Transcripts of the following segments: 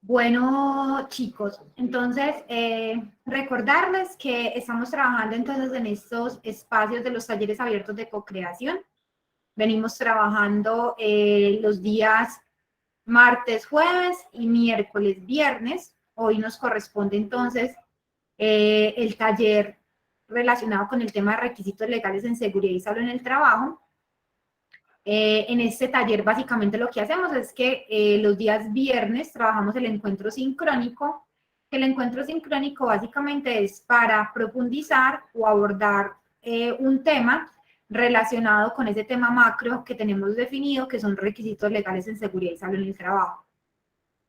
Bueno, chicos, entonces recordarles que estamos trabajando entonces en estos espacios de los talleres abiertos de co-creación. Venimos trabajando los días martes, jueves y miércoles, viernes. Hoy nos corresponde entonces el taller relacionado con el tema de requisitos legales en seguridad y salud en el trabajo. En este taller básicamente lo que hacemos es que los días viernes trabajamos el encuentro sincrónico. El encuentro sincrónico básicamente es para profundizar o abordar un tema relacionado con ese tema macro que tenemos definido, que son requisitos legales en seguridad y salud en el trabajo.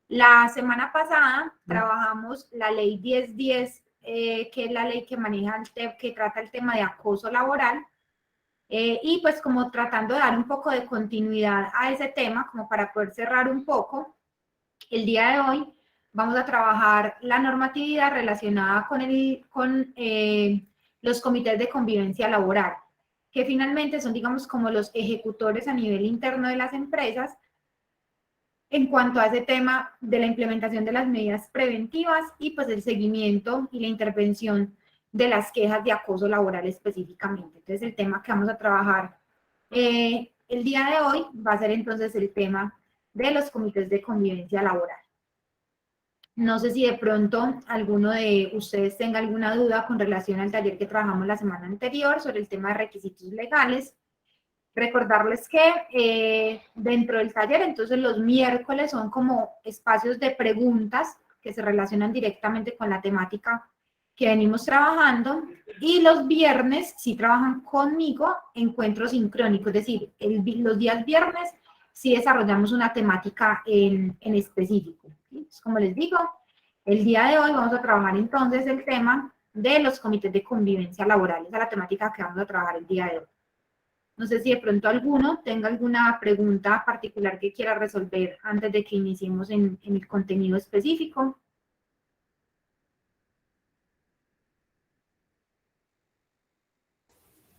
La semana pasada trabajamos la ley 1010, que es la ley que maneja que trata el tema de acoso laboral. Y pues como tratando de dar un poco de continuidad a ese tema, como para poder cerrar un poco, el día de hoy vamos a trabajar la normatividad relacionada con los comités de convivencia laboral, que finalmente son, digamos, como los ejecutores a nivel interno de las empresas en cuanto a ese tema de la implementación de las medidas preventivas y pues el seguimiento y la intervención de las quejas de acoso laboral específicamente. Entonces el tema que vamos a trabajar el día de hoy va a ser entonces el tema de los comités de convivencia laboral. No sé si de pronto alguno de ustedes tenga alguna duda con relación al taller que trabajamos la semana anterior sobre el tema de requisitos legales. Recordarles que dentro del taller, entonces los miércoles son como espacios de preguntas que se relacionan directamente con la temática que venimos trabajando, y los viernes sí trabajan conmigo encuentros sincrónicos, es decir, los días viernes sí desarrollamos una temática en específico. Entonces, como les digo, el día de hoy vamos a trabajar entonces el tema de los comités de convivencia laboral, esa es la temática que vamos a trabajar el día de hoy. No sé si de pronto alguno tenga alguna pregunta particular que quiera resolver antes de que iniciemos en el contenido específico.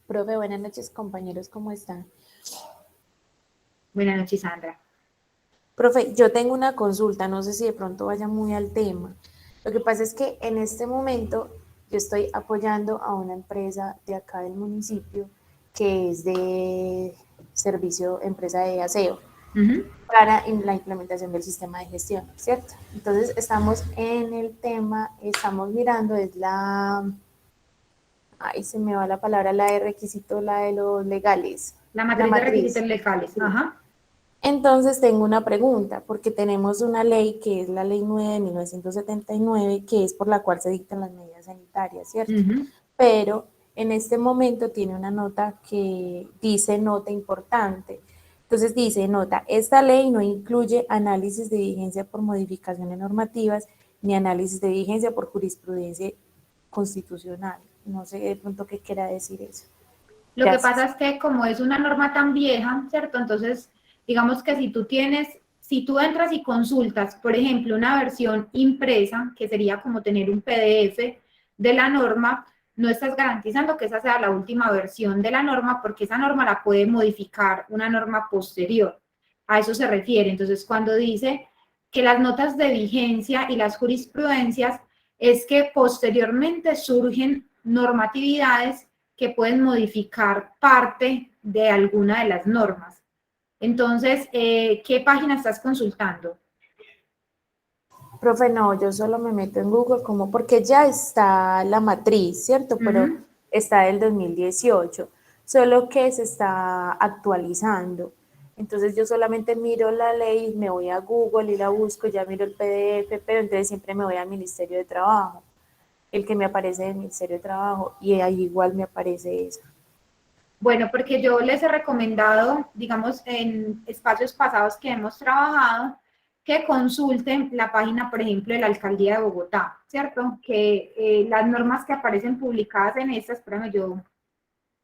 Profe, buenas noches, compañeros, ¿cómo están? Buenas noches, Sandra. Profe, yo tengo una consulta, no sé si de pronto vaya muy al tema. Lo que pasa es que en este momento yo estoy apoyando a una empresa de acá del municipio que es de servicio, empresa de aseo, para la implementación del sistema de gestión, ¿cierto? Entonces estamos en el tema, estamos mirando, es ahí se me va la palabra, la de requisito, la de los legales, La la matriz de requisitos matriz. legales. Sí. Ajá. Entonces tengo una pregunta, porque tenemos una ley que es la ley 9 de 1979, que es por la cual se dictan las medidas sanitarias, ¿cierto? Pero en este momento tiene una nota que dice nota importante. Entonces dice, nota, esta ley no incluye análisis de vigencia por modificaciones normativas ni análisis de vigencia por jurisprudencia constitucional. No sé de pronto qué quiera decir eso. Lo que pasa Gracias. es que como es una norma tan vieja, ¿cierto? Entonces, digamos que si tú entras y consultas, por ejemplo, una versión impresa, que sería como tener un PDF de la norma, no estás garantizando que esa sea la última versión de la norma, porque esa norma la puede modificar una norma posterior. A eso se refiere. Entonces, cuando dice que las notas de vigencia y las jurisprudencias, es que posteriormente surgen normatividades que pueden modificar parte de alguna de las normas. Entonces, ¿qué página estás consultando? Profe, no, yo solo me meto en Google como porque ya está la matriz, ¿cierto? Pero está del 2018, solo que se está actualizando. Entonces yo solamente miro la ley, me voy a Google y la busco, ya miro el PDF, pero entonces siempre me voy al Ministerio de Trabajo, el que me aparece del Ministerio de Trabajo, y ahí igual me aparece eso. Bueno, porque yo les he recomendado, digamos, en espacios pasados que hemos trabajado, que consulten la página, por ejemplo, de la Alcaldía de Bogotá, ¿cierto? Que las normas que aparecen publicadas en estas, espérame, yo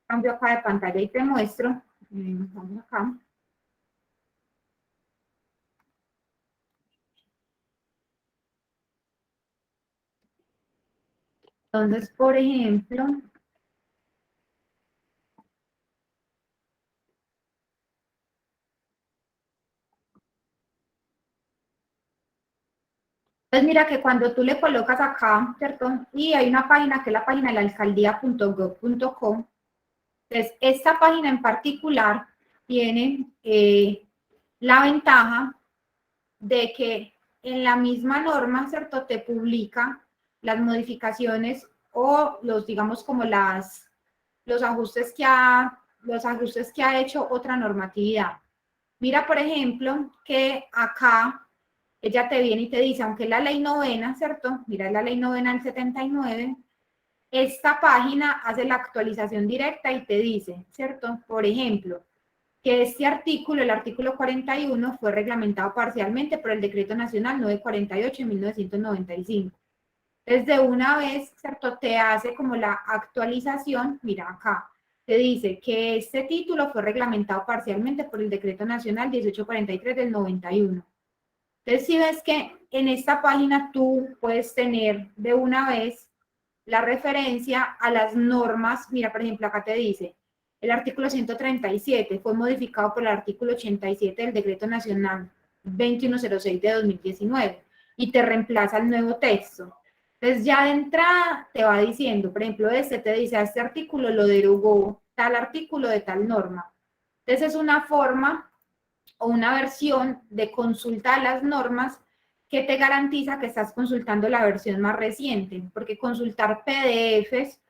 cambio acá de pantalla y te muestro. Vamos acá. Entonces, por ejemplo, Entonces mira que cuando tú le colocas acá, ¿cierto? Y hay una página que es la página de la alcaldía.gov.co. Entonces esta página en particular tiene la ventaja de que en la misma norma, ¿cierto? Te publica las modificaciones o los, digamos, como los ajustes que ha hecho otra normatividad. Mira, por ejemplo, que acá ella te viene y te dice, aunque es la ley novena, ¿cierto? Mira, es la ley novena del 79, esta página hace la actualización directa y te dice, ¿cierto? Por ejemplo, que este artículo, el artículo 41, fue reglamentado parcialmente por el Decreto Nacional 948 de 1995. Desde una vez, ¿cierto? Te hace como la actualización, mira acá, te dice que este título fue reglamentado parcialmente por el Decreto Nacional 1843 del 91. Entonces, si ves que en esta página tú puedes tener de una vez la referencia a las normas, mira, por ejemplo, acá te dice, el artículo 137 fue modificado por el artículo 87 del Decreto Nacional 2106 de 2019 y te reemplaza el nuevo texto. Entonces ya de entrada te va diciendo, por ejemplo, te dice, a este artículo lo derogó tal artículo de tal norma. Entonces es una forma o una versión de consulta a las normas que te garantiza que estás consultando la versión más reciente, porque consultar PDFs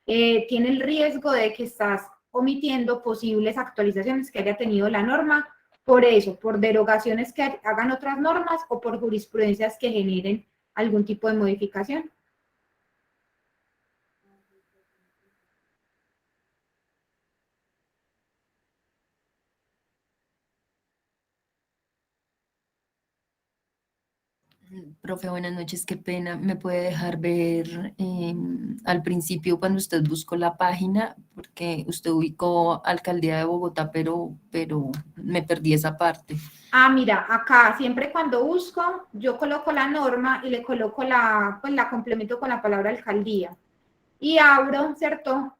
tiene el riesgo de que estás omitiendo posibles actualizaciones que haya tenido la norma, por eso, por derogaciones que hagan otras normas o por jurisprudencias que generen algún tipo de modificación. Profe, buenas noches, qué pena. ¿Me puede dejar ver al principio cuando usted buscó la página? Porque usted ubicó Alcaldía de Bogotá, pero me perdí esa parte. Ah, mira, acá siempre cuando busco, yo coloco la norma y le coloco pues la complemento con la palabra alcaldía. Y abro, ¿cierto?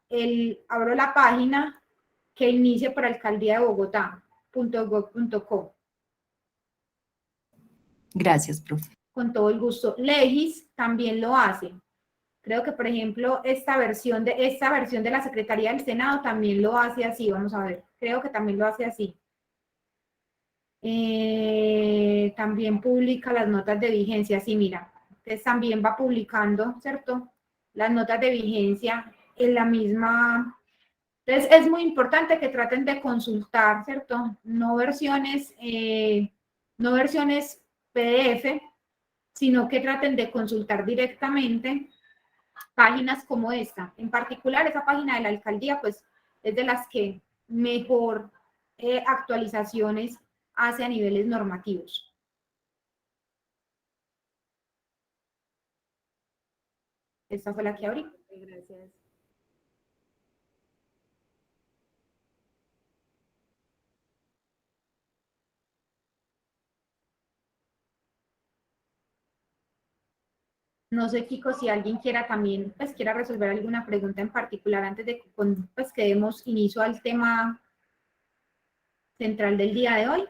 Abro la página que inicia por alcaldía de Bogotá.gov.co. Gracias, profe. Con todo el gusto. Legis también lo hace. Creo que, por ejemplo, esta versión de la Secretaría del Senado también lo hace así. Vamos a ver. Creo que también lo hace así. También publica las notas de vigencia. Sí, mira. Entonces también va publicando, ¿cierto? Las notas de vigencia en la misma. Entonces es muy importante que traten de consultar, ¿cierto? No versiones PDF, sino que traten de consultar directamente páginas como esta. En particular, esa página de la alcaldía, pues, es de las que mejor actualizaciones hace a niveles normativos. Esta fue la que abrí. Gracias. No sé, chicos, si alguien quiera también, pues, quiera resolver alguna pregunta en particular antes de pues, que demos inicio al tema central del día de hoy.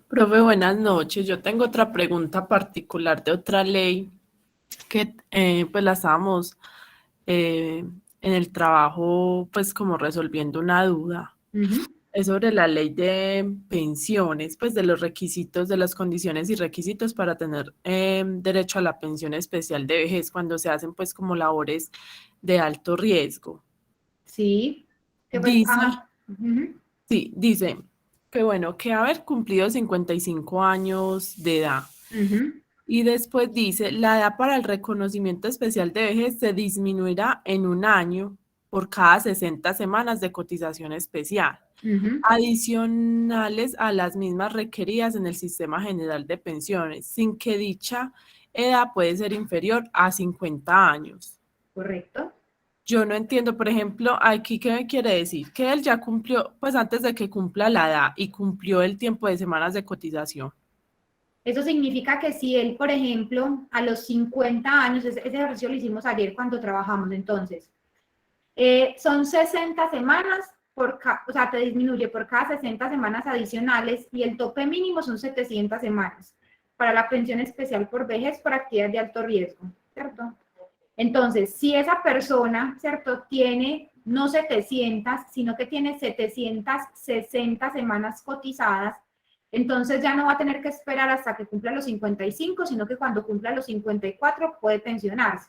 Profe, buenas noches. Yo tengo otra pregunta particular de otra ley que pues la estábamos en el trabajo pues como resolviendo una duda. Es sobre la ley de pensiones, pues de los requisitos, de las condiciones y requisitos para tener derecho a la pensión especial de vejez cuando se hacen pues como labores de alto riesgo. Sí. Que pues, Dice, sí, dice que bueno, que haber cumplido 55 años de edad. Y después dice, la edad para el reconocimiento especial de vejez se disminuirá en 1 año por cada 60 semanas de cotización especial, adicionales a las mismas requeridas en el Sistema General de Pensiones, sin que dicha edad puede ser inferior a 50 años. Correcto. Yo no entiendo, por ejemplo, aquí, ¿qué me quiere decir? Que él ya cumplió, pues antes de que cumpla la edad y cumplió el tiempo de semanas de cotización. Eso significa que si él, por ejemplo, a los 50 años, ese ejercicio lo hicimos ayer cuando trabajamos, entonces, son 60 semanas o sea, te disminuye por cada 60 semanas adicionales y el tope mínimo son 700 semanas para la pensión especial por vejez por actividad de alto riesgo, ¿cierto? Entonces, si esa persona, ¿cierto?, tiene no 700, sino que tiene 760 semanas cotizadas, entonces ya no va a tener que esperar hasta que cumpla los 55, sino que cuando cumpla los 54 puede pensionarse.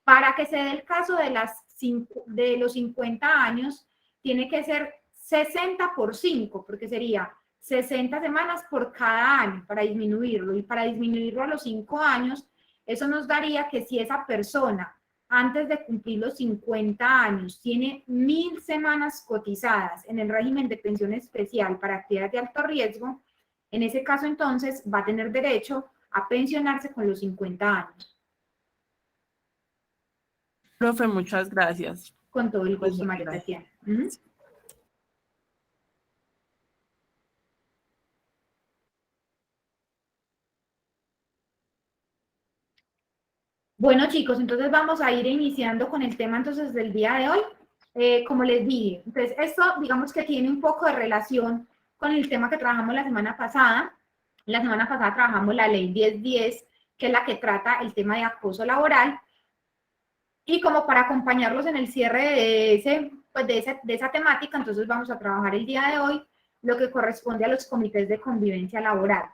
Para que se dé el caso de los 50 años, tiene que ser 60 por 5, porque sería 60 semanas por cada año para disminuirlo. Y para disminuirlo a los 5 años, eso nos daría que si esa persona antes de cumplir los 50 años tiene 1000 semanas cotizadas en el régimen de pensión especial para actividades de alto riesgo, en ese caso entonces va a tener derecho a pensionarse con los 50 años. Profe, muchas gracias. Con todo el Pues gusto, muchas María gracias. Tatiana. Bueno, chicos, entonces vamos a ir iniciando con el tema entonces del día de hoy. Como les dije, entonces esto digamos que tiene un poco de relación con el tema que trabajamos la semana pasada. La semana pasada trabajamos la ley 1010, que es la que trata el tema de acoso laboral. Y como para acompañarlos en el cierre de esa temática, entonces vamos a trabajar el día de hoy lo que corresponde a los comités de convivencia laboral,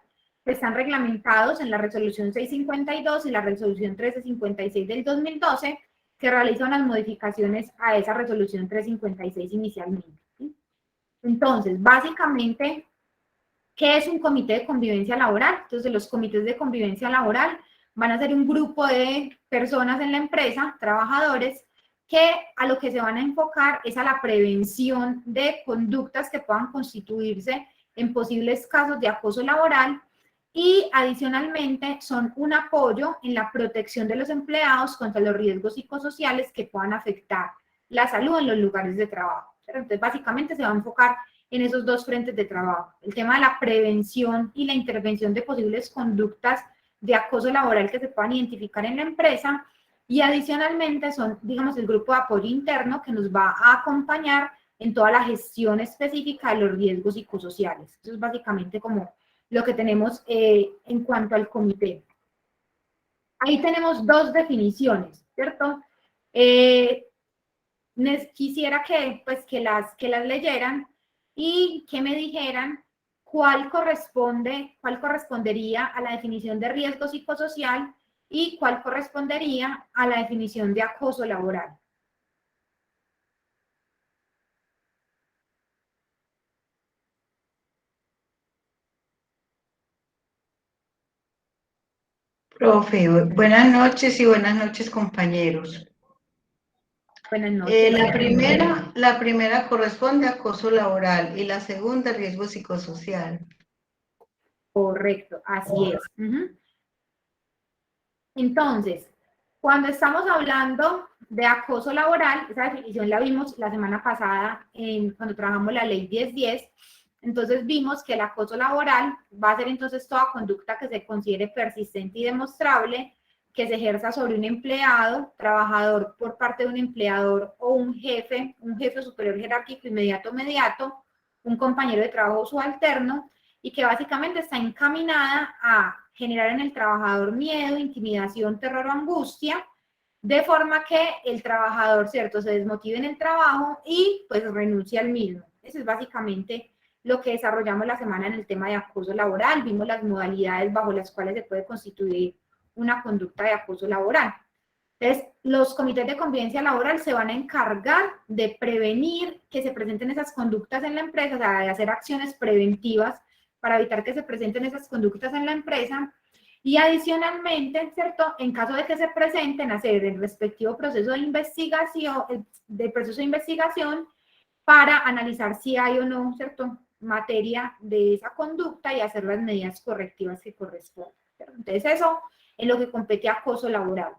que están reglamentados en la resolución 652 y la resolución 1356 del 2012, que realiza unas modificaciones a esa resolución 356 inicialmente, ¿sí? Entonces, básicamente, ¿qué es un comité de convivencia laboral? Entonces, los comités de convivencia laboral van a ser un grupo de personas en la empresa, trabajadores, que a lo que se van a enfocar es a la prevención de conductas que puedan constituirse en posibles casos de acoso laboral y adicionalmente son un apoyo en la protección de los empleados contra los riesgos psicosociales que puedan afectar la salud en los lugares de trabajo. Entonces, básicamente se va a enfocar en esos dos frentes de trabajo, el tema de la prevención y la intervención de posibles conductas de acoso laboral que se puedan identificar en la empresa, y adicionalmente son, digamos, el grupo de apoyo interno que nos va a acompañar en toda la gestión específica de los riesgos psicosociales. Eso es básicamente como lo que tenemos en cuanto al comité. Ahí tenemos dos definiciones, ¿cierto? Quisiera que las leyeran y que me dijeran cuál correspondería a la definición de riesgo psicosocial y cuál correspondería a la definición de acoso laboral. Profe, buenas noches y buenas noches, compañeros. Buenas noches. La primera corresponde a acoso laboral y la segunda riesgo psicosocial. Correcto, así es. Entonces, cuando estamos hablando de acoso laboral, esa definición la vimos la semana pasada cuando trabajamos la ley 1010, entonces vimos que el acoso laboral va a ser entonces toda conducta que se considere persistente y demostrable, que se ejerza sobre un empleado, trabajador por parte de un empleador o un jefe superior jerárquico inmediato o mediato, un compañero de trabajo subalterno, y que básicamente está encaminada a generar en el trabajador miedo, intimidación, terror o angustia, de forma que el trabajador, ¿cierto?, se desmotive en el trabajo y pues renuncie al mismo. Eso es básicamente lo que desarrollamos la semana en el tema de acoso laboral. Vimos las modalidades bajo las cuales se puede constituir una conducta de acoso laboral. Entonces, los comités de convivencia laboral se van a encargar de prevenir que se presenten esas conductas en la empresa, o sea, de hacer acciones preventivas para evitar que se presenten esas conductas en la empresa, y adicionalmente, ¿cierto?, en caso de que se presenten, hacer el respectivo proceso de investigación, para analizar si hay o no, ¿cierto?, materia de esa conducta y hacer las medidas correctivas que corresponden. Entonces, eso es lo que compete a acoso laboral.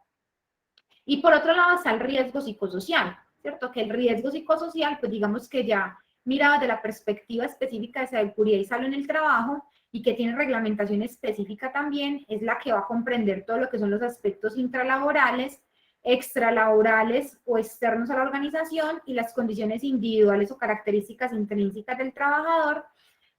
Y por otro lado está el riesgo psicosocial, ¿cierto? Que el riesgo psicosocial, pues digamos que ya mirado desde la perspectiva específica de seguridad y salud en el trabajo, y que tiene reglamentación específica también, es la que va a comprender todo lo que son los aspectos intralaborales, extralaborales o externos a la organización y las condiciones individuales o características intrínsecas del trabajador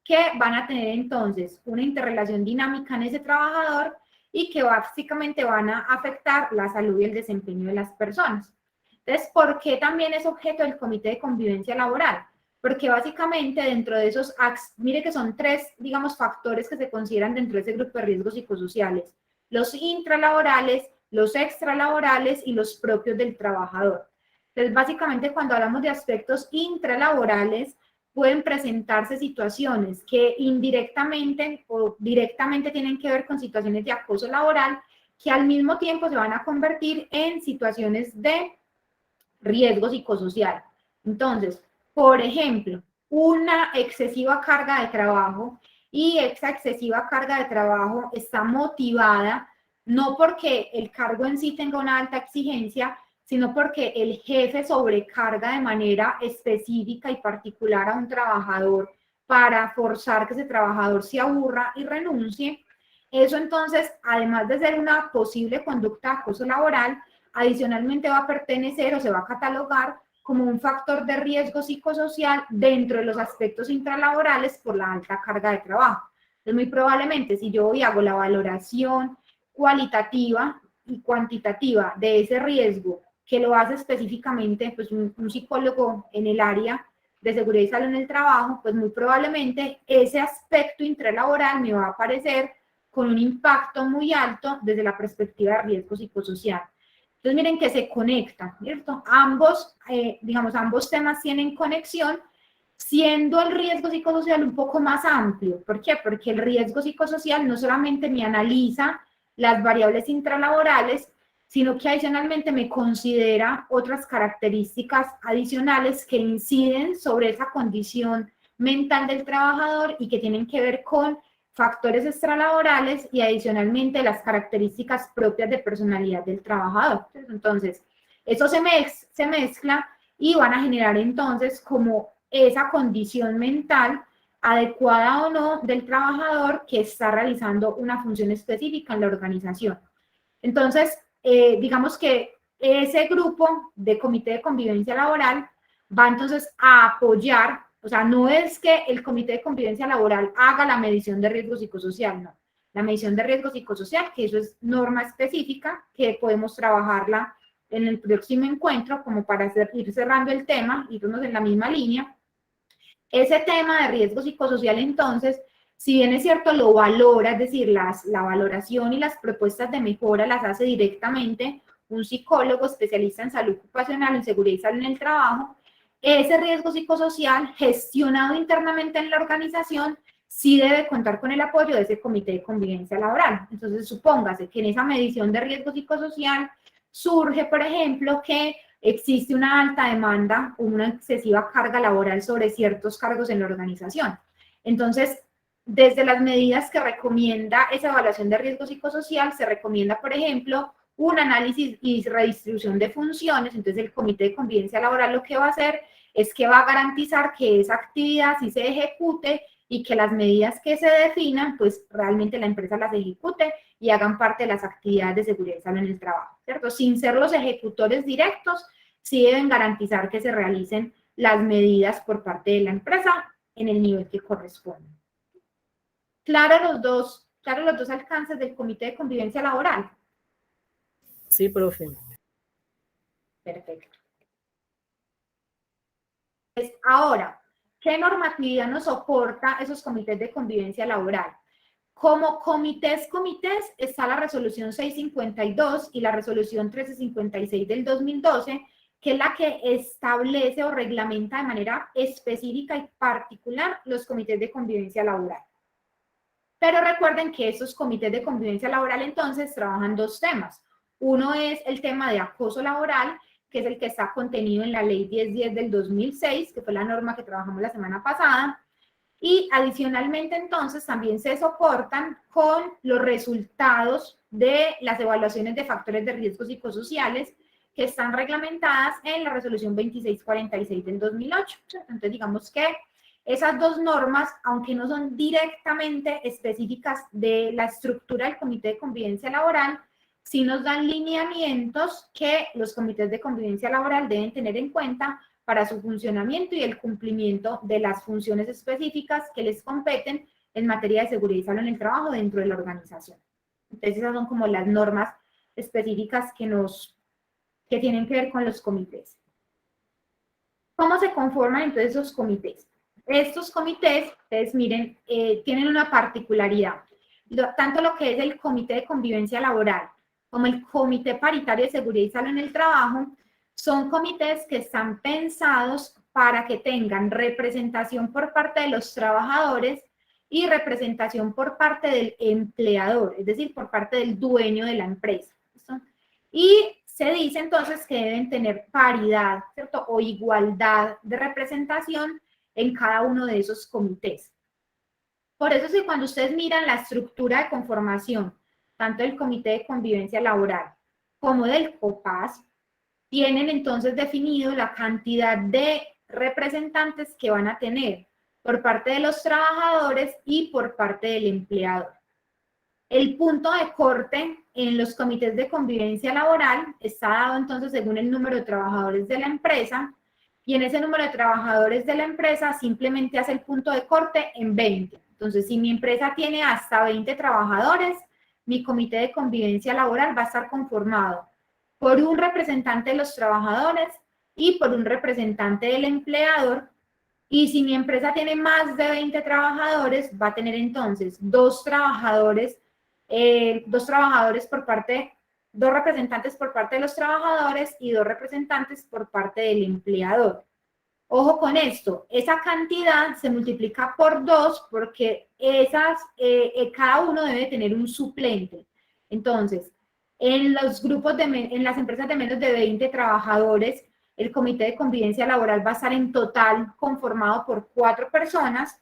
que van a tener entonces una interrelación dinámica en ese trabajador y que básicamente van a afectar la salud y el desempeño de las personas. Entonces, ¿por qué también es objeto del Comité de Convivencia Laboral? Porque básicamente dentro de esos, mire que son 3, digamos, factores que se consideran dentro de ese grupo de riesgos psicosociales: los intralaborales, los extralaborales y los propios del trabajador. Entonces, básicamente cuando hablamos de aspectos intralaborales, pueden presentarse situaciones que indirectamente o directamente tienen que ver con situaciones de acoso laboral, que al mismo tiempo se van a convertir en situaciones de riesgo psicosocial. Entonces, por ejemplo, una excesiva carga de trabajo, y esa excesiva carga de trabajo está motivada no porque el cargo en sí tenga una alta exigencia, sino porque el jefe sobrecarga de manera específica y particular a un trabajador para forzar que ese trabajador se aburra y renuncie. Eso entonces, además de ser una posible conducta de acoso laboral, adicionalmente va a pertenecer o se va a catalogar como un factor de riesgo psicosocial dentro de los aspectos intralaborales por la alta carga de trabajo. Entonces, muy probablemente, si yo hoy hago la valoración cualitativa y cuantitativa de ese riesgo, que lo hace específicamente pues, un psicólogo en el área de seguridad y salud en el trabajo, pues muy probablemente ese aspecto intralaboral me va a aparecer con un impacto muy alto desde la perspectiva de riesgo psicosocial. Entonces miren que se conectan, ¿cierto? Ambos, digamos, ambos temas tienen conexión, siendo el riesgo psicosocial un poco más amplio. ¿Por qué? Porque el riesgo psicosocial no solamente me analiza las variables intralaborales, sino que adicionalmente me considera otras características adicionales que inciden sobre esa condición mental del trabajador y que tienen que ver con factores extralaborales y adicionalmente las características propias de personalidad del trabajador. Entonces, eso se mezcla y van a generar entonces como esa condición mental adecuada o no del trabajador que está realizando una función específica en la organización. Entonces, digamos que ese grupo de comité de convivencia laboral va entonces a apoyar, o sea, no es que el comité de convivencia laboral haga la medición de riesgo psicosocial, no. La medición de riesgo psicosocial, que eso es norma específica, que podemos trabajarla en el próximo encuentro, como para ir cerrando el tema, irnos en la misma línea. Ese tema de riesgo psicosocial, entonces, si bien es cierto, lo valora, es decir, la valoración y las propuestas de mejora las hace directamente un psicólogo especialista en salud ocupacional, en seguridad y salud en el trabajo, ese riesgo psicosocial gestionado internamente en la organización sí debe contar con el apoyo de ese comité de convivencia laboral. Entonces, supóngase que en esa medición de riesgo psicosocial surge, por ejemplo, que existe una alta demanda o una excesiva carga laboral sobre ciertos cargos en la organización. Entonces, desde las medidas que recomienda esa evaluación de riesgo psicosocial, se recomienda, por ejemplo, un análisis y redistribución de funciones. Entonces, el comité de convivencia laboral lo que va a hacer es que va a garantizar que esa actividad sí se ejecute y que las medidas que se definan, pues realmente la empresa las ejecute y hagan parte de las actividades de seguridad y salud en el trabajo, ¿cierto? Sin ser los ejecutores directos, sí deben garantizar que se realicen las medidas por parte de la empresa en el nivel que corresponde. Claro los dos alcances del comité de convivencia laboral. Sí, profe. Perfecto. Pues ahora, ¿qué normatividad nos soporta esos comités de convivencia laboral? Como comités está la resolución 652 y la resolución 1356 del 2012, que es la que establece o reglamenta de manera específica y particular los comités de convivencia laboral. Pero recuerden que esos comités de convivencia laboral entonces trabajan dos temas. Uno es el tema de acoso laboral, que es el que está contenido en la ley 1010 del 2006, que fue la norma que trabajamos la semana pasada. Y adicionalmente entonces también se soportan con los resultados de las evaluaciones de factores de riesgo psicosociales que están reglamentadas en la resolución 2646 del 2008. Entonces digamos que esas dos normas, aunque no son directamente específicas de la estructura del comité de convivencia laboral, sí nos dan lineamientos que los comités de convivencia laboral deben tener en cuenta para su funcionamiento y el cumplimiento de las funciones específicas que les competen en materia de seguridad y salud en el trabajo dentro de la organización. Entonces, esas son como las normas específicas que tienen que ver con los comités. ¿Cómo se conforman entonces esos comités? Estos comités, ustedes miren, tienen una particularidad. Tanto lo que es el comité de convivencia laboral como el comité paritario de seguridad y salud en el trabajo son comités que están pensados para que tengan representación por parte de los trabajadores y representación por parte del empleador, es decir, por parte del dueño de la empresa. ¿Listo? Y se dice entonces que deben tener paridad, ¿cierto? O igualdad de representación en cada uno de esos comités. Por eso es que cuando ustedes miran la estructura de conformación, tanto del Comité de Convivencia Laboral como del COPAS, tienen entonces definido la cantidad de representantes que van a tener por parte de los trabajadores y por parte del empleador. El punto de corte en los comités de convivencia laboral está dado entonces según el número de trabajadores de la empresa, y en ese número de trabajadores de la empresa simplemente hace el punto de corte en 20. Entonces, si mi empresa tiene hasta 20 trabajadores, mi comité de convivencia laboral va a estar conformado por un representante de los trabajadores y por un representante del empleador. Y si mi empresa tiene más de 20 trabajadores, va a tener entonces dos representantes por parte de los trabajadores y dos representantes por parte del empleador. Ojo con esto, esa cantidad se multiplica por 2 porque cada uno debe tener un suplente. Entonces, en las empresas de menos de 20 trabajadores, el comité de convivencia laboral va a estar en total conformado por 4 personas,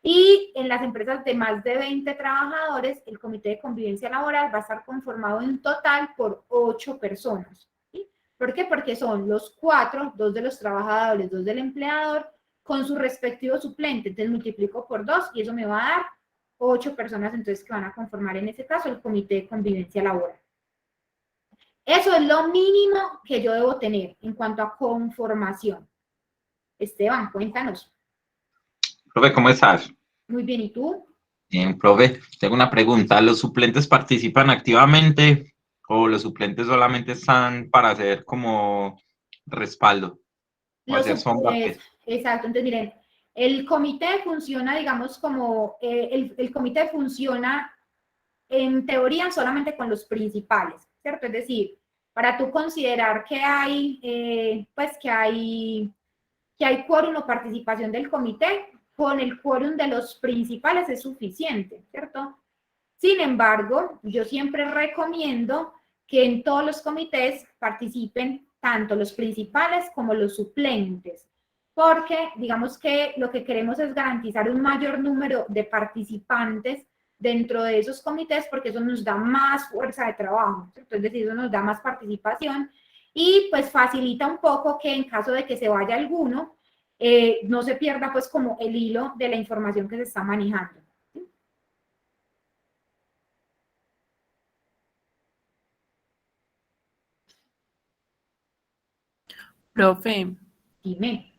y en las empresas de más de 20 trabajadores, el comité de convivencia laboral va a estar conformado en total por 8 personas. ¿Sí? ¿Por qué? Porque son los 4, 2 de los trabajadores, 2 del empleador, con su respectivo suplente. Entonces multiplico por 2 y eso me va a dar 8 personas entonces que van a conformar en ese caso el comité de convivencia laboral. Eso es lo mínimo que yo debo tener en cuanto a conformación. Esteban, cuéntanos. Profe, ¿cómo estás? Muy bien, ¿y tú? Bien, profe, tengo una pregunta. ¿Los suplentes participan activamente o los suplentes solamente están para hacer como respaldo? O hacer sombra. Exacto, entonces miren, el comité funciona, digamos, como el comité funciona en teoría solamente con los principales, ¿cierto? Es decir, para tú considerar que hay quórum o participación del comité, con el quórum de los principales es suficiente, ¿cierto? Sin embargo, yo siempre recomiendo que en todos los comités participen tanto los principales como los suplentes, porque digamos que lo que queremos es garantizar un mayor número de participantes dentro de esos comités, porque eso nos da más fuerza de trabajo, ¿cierto? Es decir, eso nos da más participación y pues facilita un poco que en caso de que se vaya alguno, no se pierda pues como el hilo de la información que se está manejando. Profe, Dime.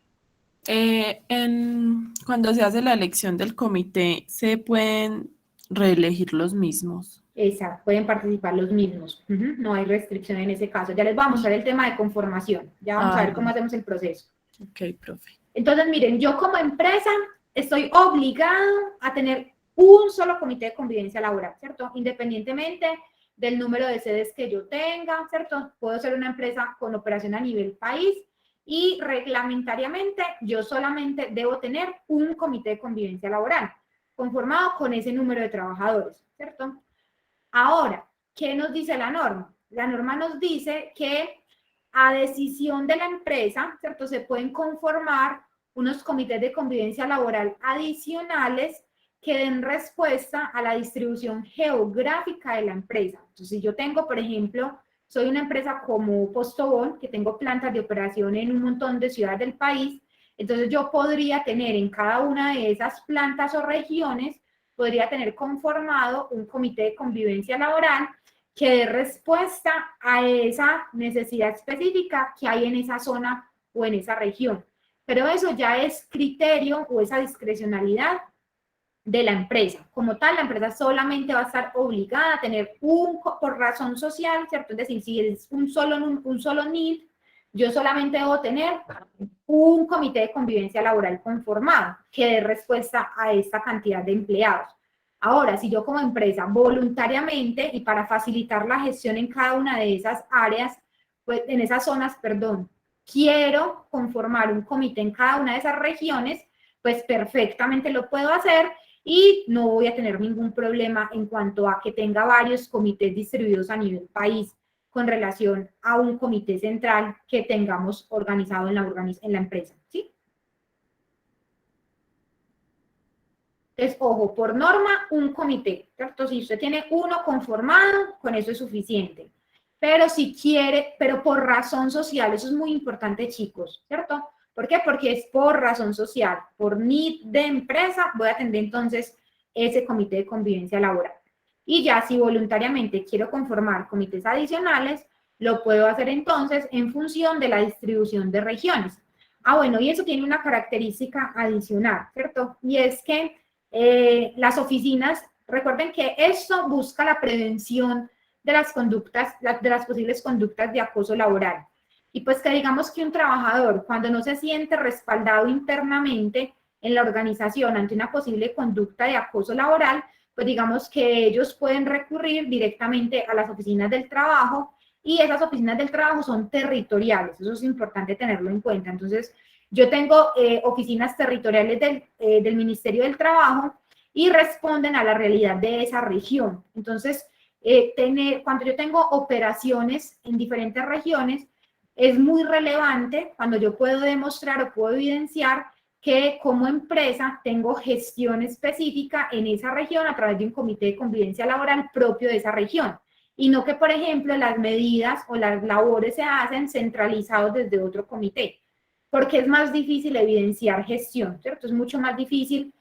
Cuando se hace la elección del comité, ¿se pueden reelegir los mismos? Exacto, pueden participar los mismos. No hay restricción en ese caso. Ya les voy a mostrar el tema de conformación. Ya vamos a ver cómo hacemos el proceso. Ok, profe. Entonces, miren, yo como empresa estoy obligado a tener un solo comité de convivencia laboral, ¿cierto? Independientemente del número de sedes que yo tenga, ¿cierto? Puedo ser una empresa con operación a nivel país y reglamentariamente yo solamente debo tener un comité de convivencia laboral conformado con ese número de trabajadores, ¿cierto? Ahora, ¿qué nos dice la norma? La norma nos dice que a decisión de la empresa, ¿cierto? Se pueden conformar unos comités de convivencia laboral adicionales que den respuesta a la distribución geográfica de la empresa. Entonces, si yo tengo, por ejemplo, soy una empresa como Postobón, que tengo plantas de operación en un montón de ciudades del país, entonces yo podría tener en cada una de esas plantas o regiones, podría tener conformado un comité de convivencia laboral que dé respuesta a esa necesidad específica que hay en esa zona o en esa región. Pero eso ya es criterio o esa discrecionalidad de la empresa. Como tal, la empresa solamente va a estar obligada a tener por razón social, ¿cierto? Es decir, si es un solo NID, yo solamente debo tener un comité de convivencia laboral conformado que dé respuesta a esta cantidad de empleados. Ahora, si yo como empresa voluntariamente y para facilitar la gestión en cada una de esas áreas, pues en esas zonas, perdón, quiero conformar un comité en cada una de esas regiones, pues perfectamente lo puedo hacer y no voy a tener ningún problema en cuanto a que tenga varios comités distribuidos a nivel país con relación a un comité central que tengamos organizado en la empresa, ¿sí? Entonces, ojo, por norma, un comité, ¿cierto? Si usted tiene uno conformado, con eso es suficiente. Pero si quiere, pero por razón social, eso es muy importante, chicos, ¿cierto? ¿Por qué? Porque es por razón social, por need de empresa, voy a atender entonces ese comité de convivencia laboral. Y ya si voluntariamente quiero conformar comités adicionales, lo puedo hacer entonces en función de la distribución de regiones. Ah, bueno, y eso tiene una característica adicional, ¿cierto? Y es que las oficinas, recuerden que esto busca la prevención de las conductas, de las posibles conductas de acoso laboral. Y pues que digamos que un trabajador, cuando no se siente respaldado internamente en la organización ante una posible conducta de acoso laboral, pues digamos que ellos pueden recurrir directamente a las oficinas del trabajo y esas oficinas del trabajo son territoriales, eso es importante tenerlo en cuenta. Entonces, yo tengo oficinas territoriales del Ministerio del Trabajo y responden a la realidad de esa región. Entonces, cuando yo tengo operaciones en diferentes regiones, es muy relevante cuando yo puedo demostrar o puedo evidenciar que como empresa tengo gestión específica en esa región a través de un comité de convivencia laboral propio de esa región. Y no que, por ejemplo, las medidas o las labores se hacen centralizados desde otro comité, porque es más difícil evidenciar gestión, ¿cierto? Es mucho más difícil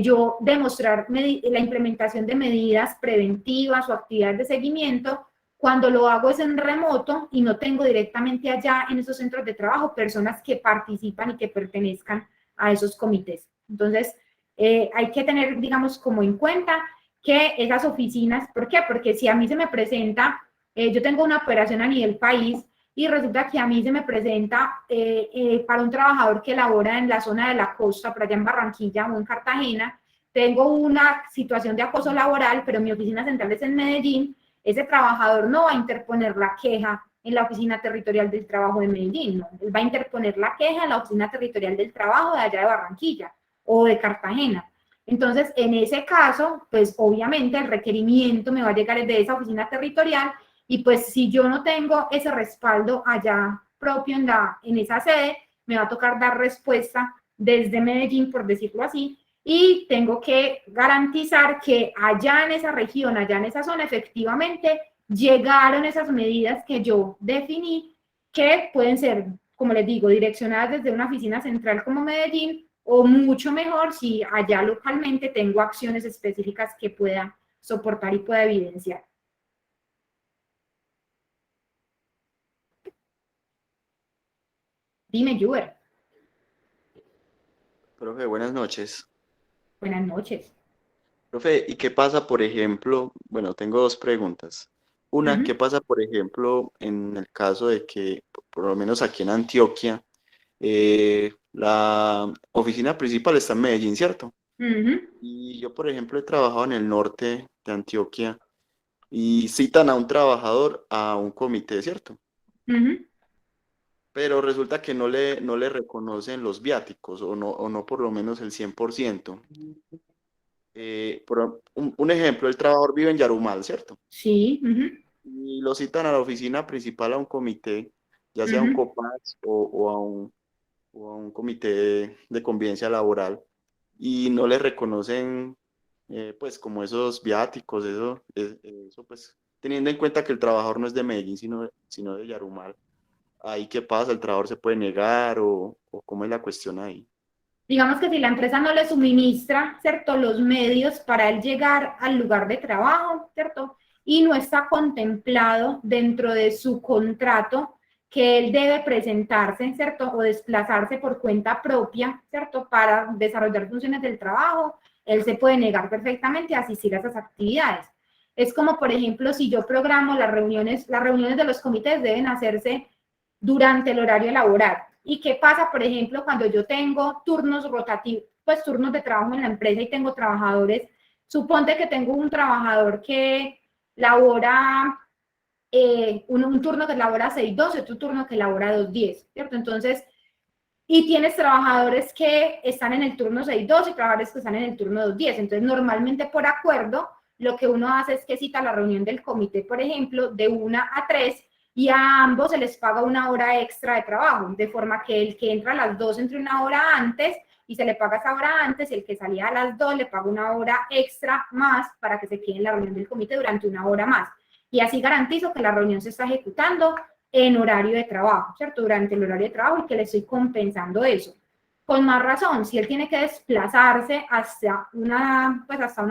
yo demostrar la implementación de medidas preventivas o actividades de seguimiento cuando lo hago es en remoto y no tengo directamente allá en esos centros de trabajo personas que participan y que pertenezcan a esos comités. Entonces, hay que tener, digamos, como en cuenta que esas oficinas, ¿por qué? Porque si a mí se me presenta, yo tengo una operación a nivel país y resulta que a mí se me presenta para un trabajador que labora en la zona de la costa, por allá en Barranquilla o en Cartagena, tengo una situación de acoso laboral, pero mi oficina central es en Medellín, ese trabajador no va a interponer la queja en la oficina territorial del trabajo de Medellín, no, él va a interponer la queja en la oficina territorial del trabajo de allá de Barranquilla o de Cartagena. Entonces, en ese caso, pues obviamente el requerimiento me va a llegar desde esa oficina territorial y pues si yo no tengo ese respaldo allá propio en esa sede, me va a tocar dar respuesta desde Medellín, por decirlo así, y tengo que garantizar que allá en esa región, allá en esa zona, efectivamente llegaron esas medidas que yo definí, que pueden ser, como les digo, direccionadas desde una oficina central como Medellín, o mucho mejor si allá localmente tengo acciones específicas que pueda soportar y pueda evidenciar. Dime, Juber. Profe, buenas noches. Buenas noches. Profe, ¿y qué pasa, por ejemplo? Bueno, tengo dos preguntas. Una, ¿qué pasa, por ejemplo, en el caso de que, por lo menos aquí en Antioquia, la oficina principal está en Medellín, ¿cierto? Y yo, por ejemplo, he trabajado en el norte de Antioquia y citan a un trabajador a un comité, ¿cierto? Pero resulta que no le reconocen los viáticos o no por lo menos el 100%. Por un ejemplo, el trabajador vive en Yarumal, ¿cierto? Sí. Y lo citan a la oficina principal a un comité, ya sea un COPAX o a un comité de convivencia laboral, y no le reconocen pues como esos viáticos, eso pues teniendo en cuenta que el trabajador no es de Medellín, sino de Yarumal. ¿Ahí qué pasa? ¿El trabajador se puede negar o cómo es la cuestión ahí? Digamos que si la empresa no le suministra, ¿cierto?, los medios para él llegar al lugar de trabajo, ¿cierto? y no está contemplado dentro de su contrato que él debe presentarse, ¿cierto? O desplazarse por cuenta propia, ¿cierto? Para desarrollar funciones del trabajo, él se puede negar perfectamente a asistir a esas actividades. Es como, por ejemplo, si yo programo las reuniones de los comités deben hacerse durante el horario laboral. ¿Y qué pasa, por ejemplo, cuando yo tengo turnos rotativos, pues turnos de trabajo en la empresa y tengo trabajadores? Suponte que tengo un trabajador que labora un turno que labora 6-12, otro turno que labora 2-10, ¿cierto? Entonces, y tienes trabajadores que están en el turno 6-12 y trabajadores que están en el turno 2-10. Entonces, normalmente por acuerdo, lo que uno hace es que cita la reunión del comité, por ejemplo, de 1 a 3, y a ambos se les paga una hora extra de trabajo, de forma que el que entra a las 2 entre una hora antes y se le paga esa hora antes, y el que salía a las 2 le paga una hora extra más para que se quede en la reunión del comité durante una hora más. Y así garantizo que la reunión se está ejecutando en horario de trabajo, ¿cierto? Durante el horario de trabajo, y que le estoy compensando eso. Con más razón, si él tiene que desplazarse hasta una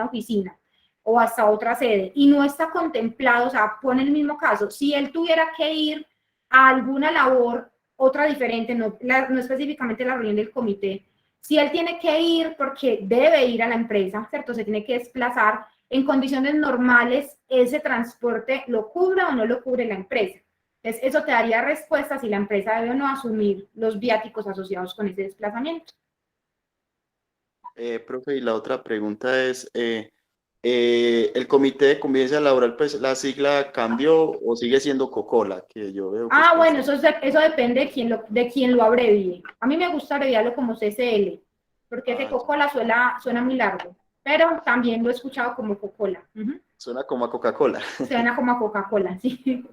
oficina o hasta otra sede y no está contemplado, o sea, pone el mismo caso, si él tuviera que ir a alguna labor, otra diferente, no específicamente la reunión del comité, si él tiene que ir porque debe ir a la empresa, ¿cierto? Se tiene que desplazar, en condiciones normales, ese transporte lo cubre o no lo cubre la empresa. Entonces, eso te daría respuesta si la empresa debe o no asumir los viáticos asociados con ese desplazamiento. Profe, y la otra pregunta es, ¿el Comité de Convivencia Laboral, pues la sigla cambió o sigue siendo COCOLA? Que yo veo, pues, Bueno, eso depende de quién lo abrevie. A mí me gusta abreviarlo como CCL, porque ese COCOLA suena muy largo, pero también lo he escuchado como COCOLA. Suena como a Coca-Cola. Suena como a Coca-Cola, sí.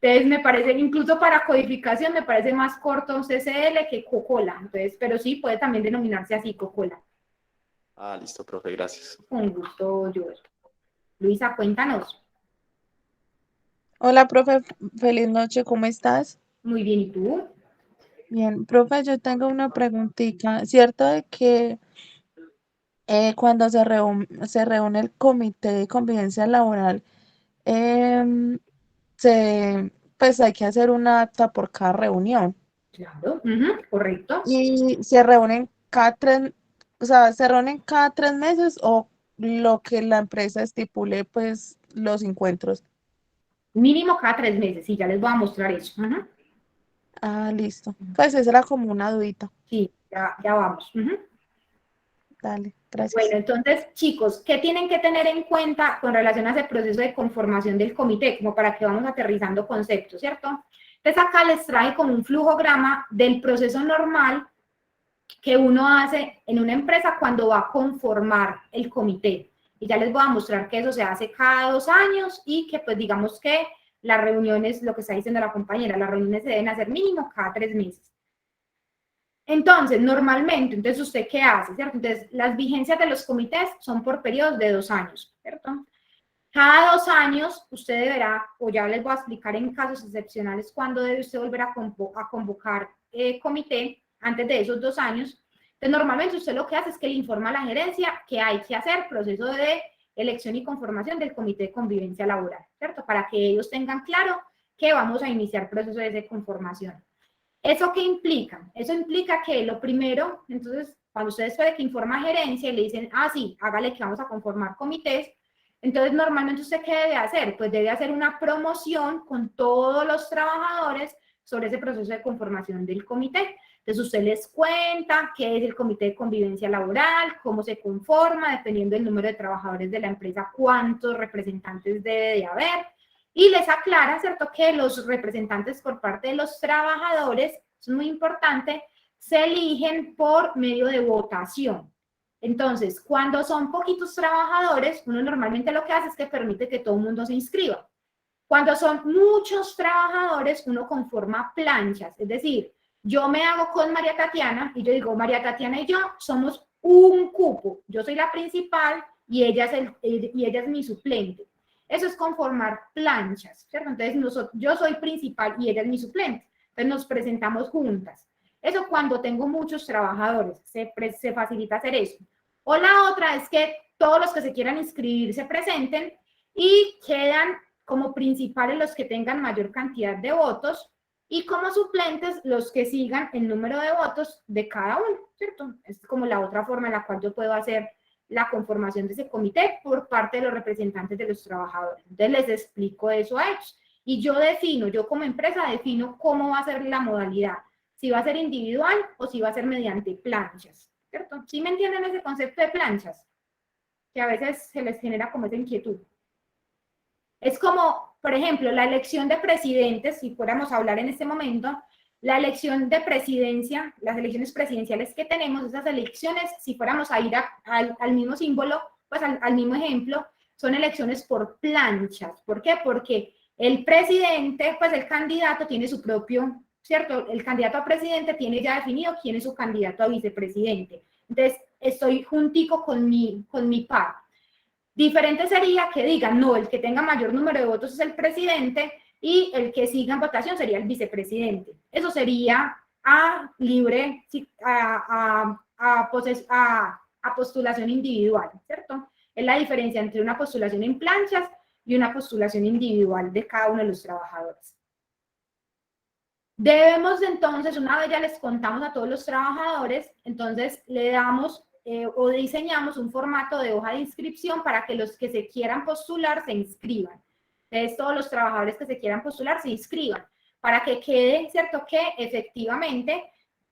Entonces me parece, incluso para codificación, me parece más corto CCL que COCOLA. Entonces, pero sí, puede también denominarse así, COCOLA. Listo, profe, gracias. Con gusto, Joel. Luisa, cuéntanos. Hola, profe, feliz noche, ¿cómo estás? Muy bien, ¿y tú? Bien, profe, yo tengo una preguntita. ¿Cierto de que cuando se reúne el comité de convivencia laboral, pues hay que hacer una acta por cada reunión? Claro, correcto. Y se reúnen cada tres, o sea, se reúnen cada 3 meses o lo que la empresa estipule, pues los encuentros. Mínimo cada 3 meses, sí, ya les voy a mostrar eso. Listo. Pues esa era como una dudita. Sí, ya vamos. Dale, gracias. Bueno, entonces, chicos, ¿qué tienen que tener en cuenta con relación a ese proceso de conformación del comité? Como para que vamos aterrizando conceptos, ¿cierto? Entonces, acá les trae como un flujograma del proceso normal que uno hace en una empresa cuando va a conformar el comité. Y ya les voy a mostrar que eso se hace cada 2 años y que, pues, digamos que las reuniones, lo que está diciendo la compañera, las reuniones se deben hacer mínimo cada 3 meses. Entonces, normalmente, entonces, ¿usted qué hace? ¿Cierto? Entonces, las vigencias de los comités son por periodos de 2 años, ¿cierto? Cada 2 años, usted deberá, o ya les voy a explicar en casos excepcionales, cuándo debe usted volver a convocar comité antes de esos 2 años. Entonces, normalmente usted lo que hace es que le informa a la gerencia que hay que hacer proceso de elección y conformación del comité de convivencia laboral, ¿cierto? Para que ellos tengan claro que vamos a iniciar proceso de conformación. ¿Eso qué implica? Eso implica que lo primero, entonces, cuando usted después de que informa a gerencia y le dicen, sí, hágale que vamos a conformar comités, entonces normalmente usted ¿qué debe hacer? Pues debe hacer una promoción con todos los trabajadores sobre ese proceso de conformación del comité. Entonces usted les cuenta qué es el comité de convivencia laboral, cómo se conforma, dependiendo del número de trabajadores de la empresa, cuántos representantes debe de haber. Y les aclara, ¿cierto?, que los representantes por parte de los trabajadores, es muy importante, se eligen por medio de votación. Entonces, cuando son poquitos trabajadores, uno normalmente lo que hace es que permite que todo el mundo se inscriba. Cuando son muchos trabajadores, uno conforma planchas, es decir, yo me hago con María Tatiana y yo digo, María Tatiana y yo somos un cupo, yo soy la principal y ella es mi suplente. Eso es conformar planchas, ¿cierto? Entonces, yo soy principal y ella es mi suplente. Entonces, nos presentamos juntas. Eso cuando tengo muchos trabajadores, se facilita hacer eso. O la otra es que todos los que se quieran inscribir se presenten y quedan como principales los que tengan mayor cantidad de votos y como suplentes los que sigan el número de votos de cada uno, ¿cierto? Es como la otra forma en la cual yo puedo hacer la conformación de ese comité por parte de los representantes de los trabajadores. Entonces les explico eso a ellos. Y yo defino, yo como empresa defino cómo va a ser la modalidad, si va a ser individual o si va a ser mediante planchas, ¿cierto? ¿Sí me entienden ese concepto de planchas? Que a veces se les genera como esa inquietud. Es como, por ejemplo, la elección de presidentes, si fuéramos a hablar en este momento, la elección de presidencia, las elecciones presidenciales que tenemos, esas elecciones, si fuéramos a ir al mismo símbolo, pues al mismo ejemplo, son elecciones por planchas. ¿Por qué? Porque el presidente, pues el candidato tiene su propio, ¿cierto? El candidato a presidente tiene ya definido quién es su candidato a vicepresidente. Entonces, estoy juntico con mi par. Diferente sería que digan, no, el que tenga mayor número de votos es el presidente y el que siga en votación sería el vicepresidente. Eso sería a libre, a postulación individual, ¿cierto? Es la diferencia entre una postulación en planchas y una postulación individual de cada uno de los trabajadores. Debemos entonces, una vez ya les contamos a todos los trabajadores, entonces le damos o diseñamos un formato de hoja de inscripción para que los que se quieran postular se inscriban. Entonces, todos los trabajadores que se quieran postular se inscriban, para que quede, ¿cierto?, que efectivamente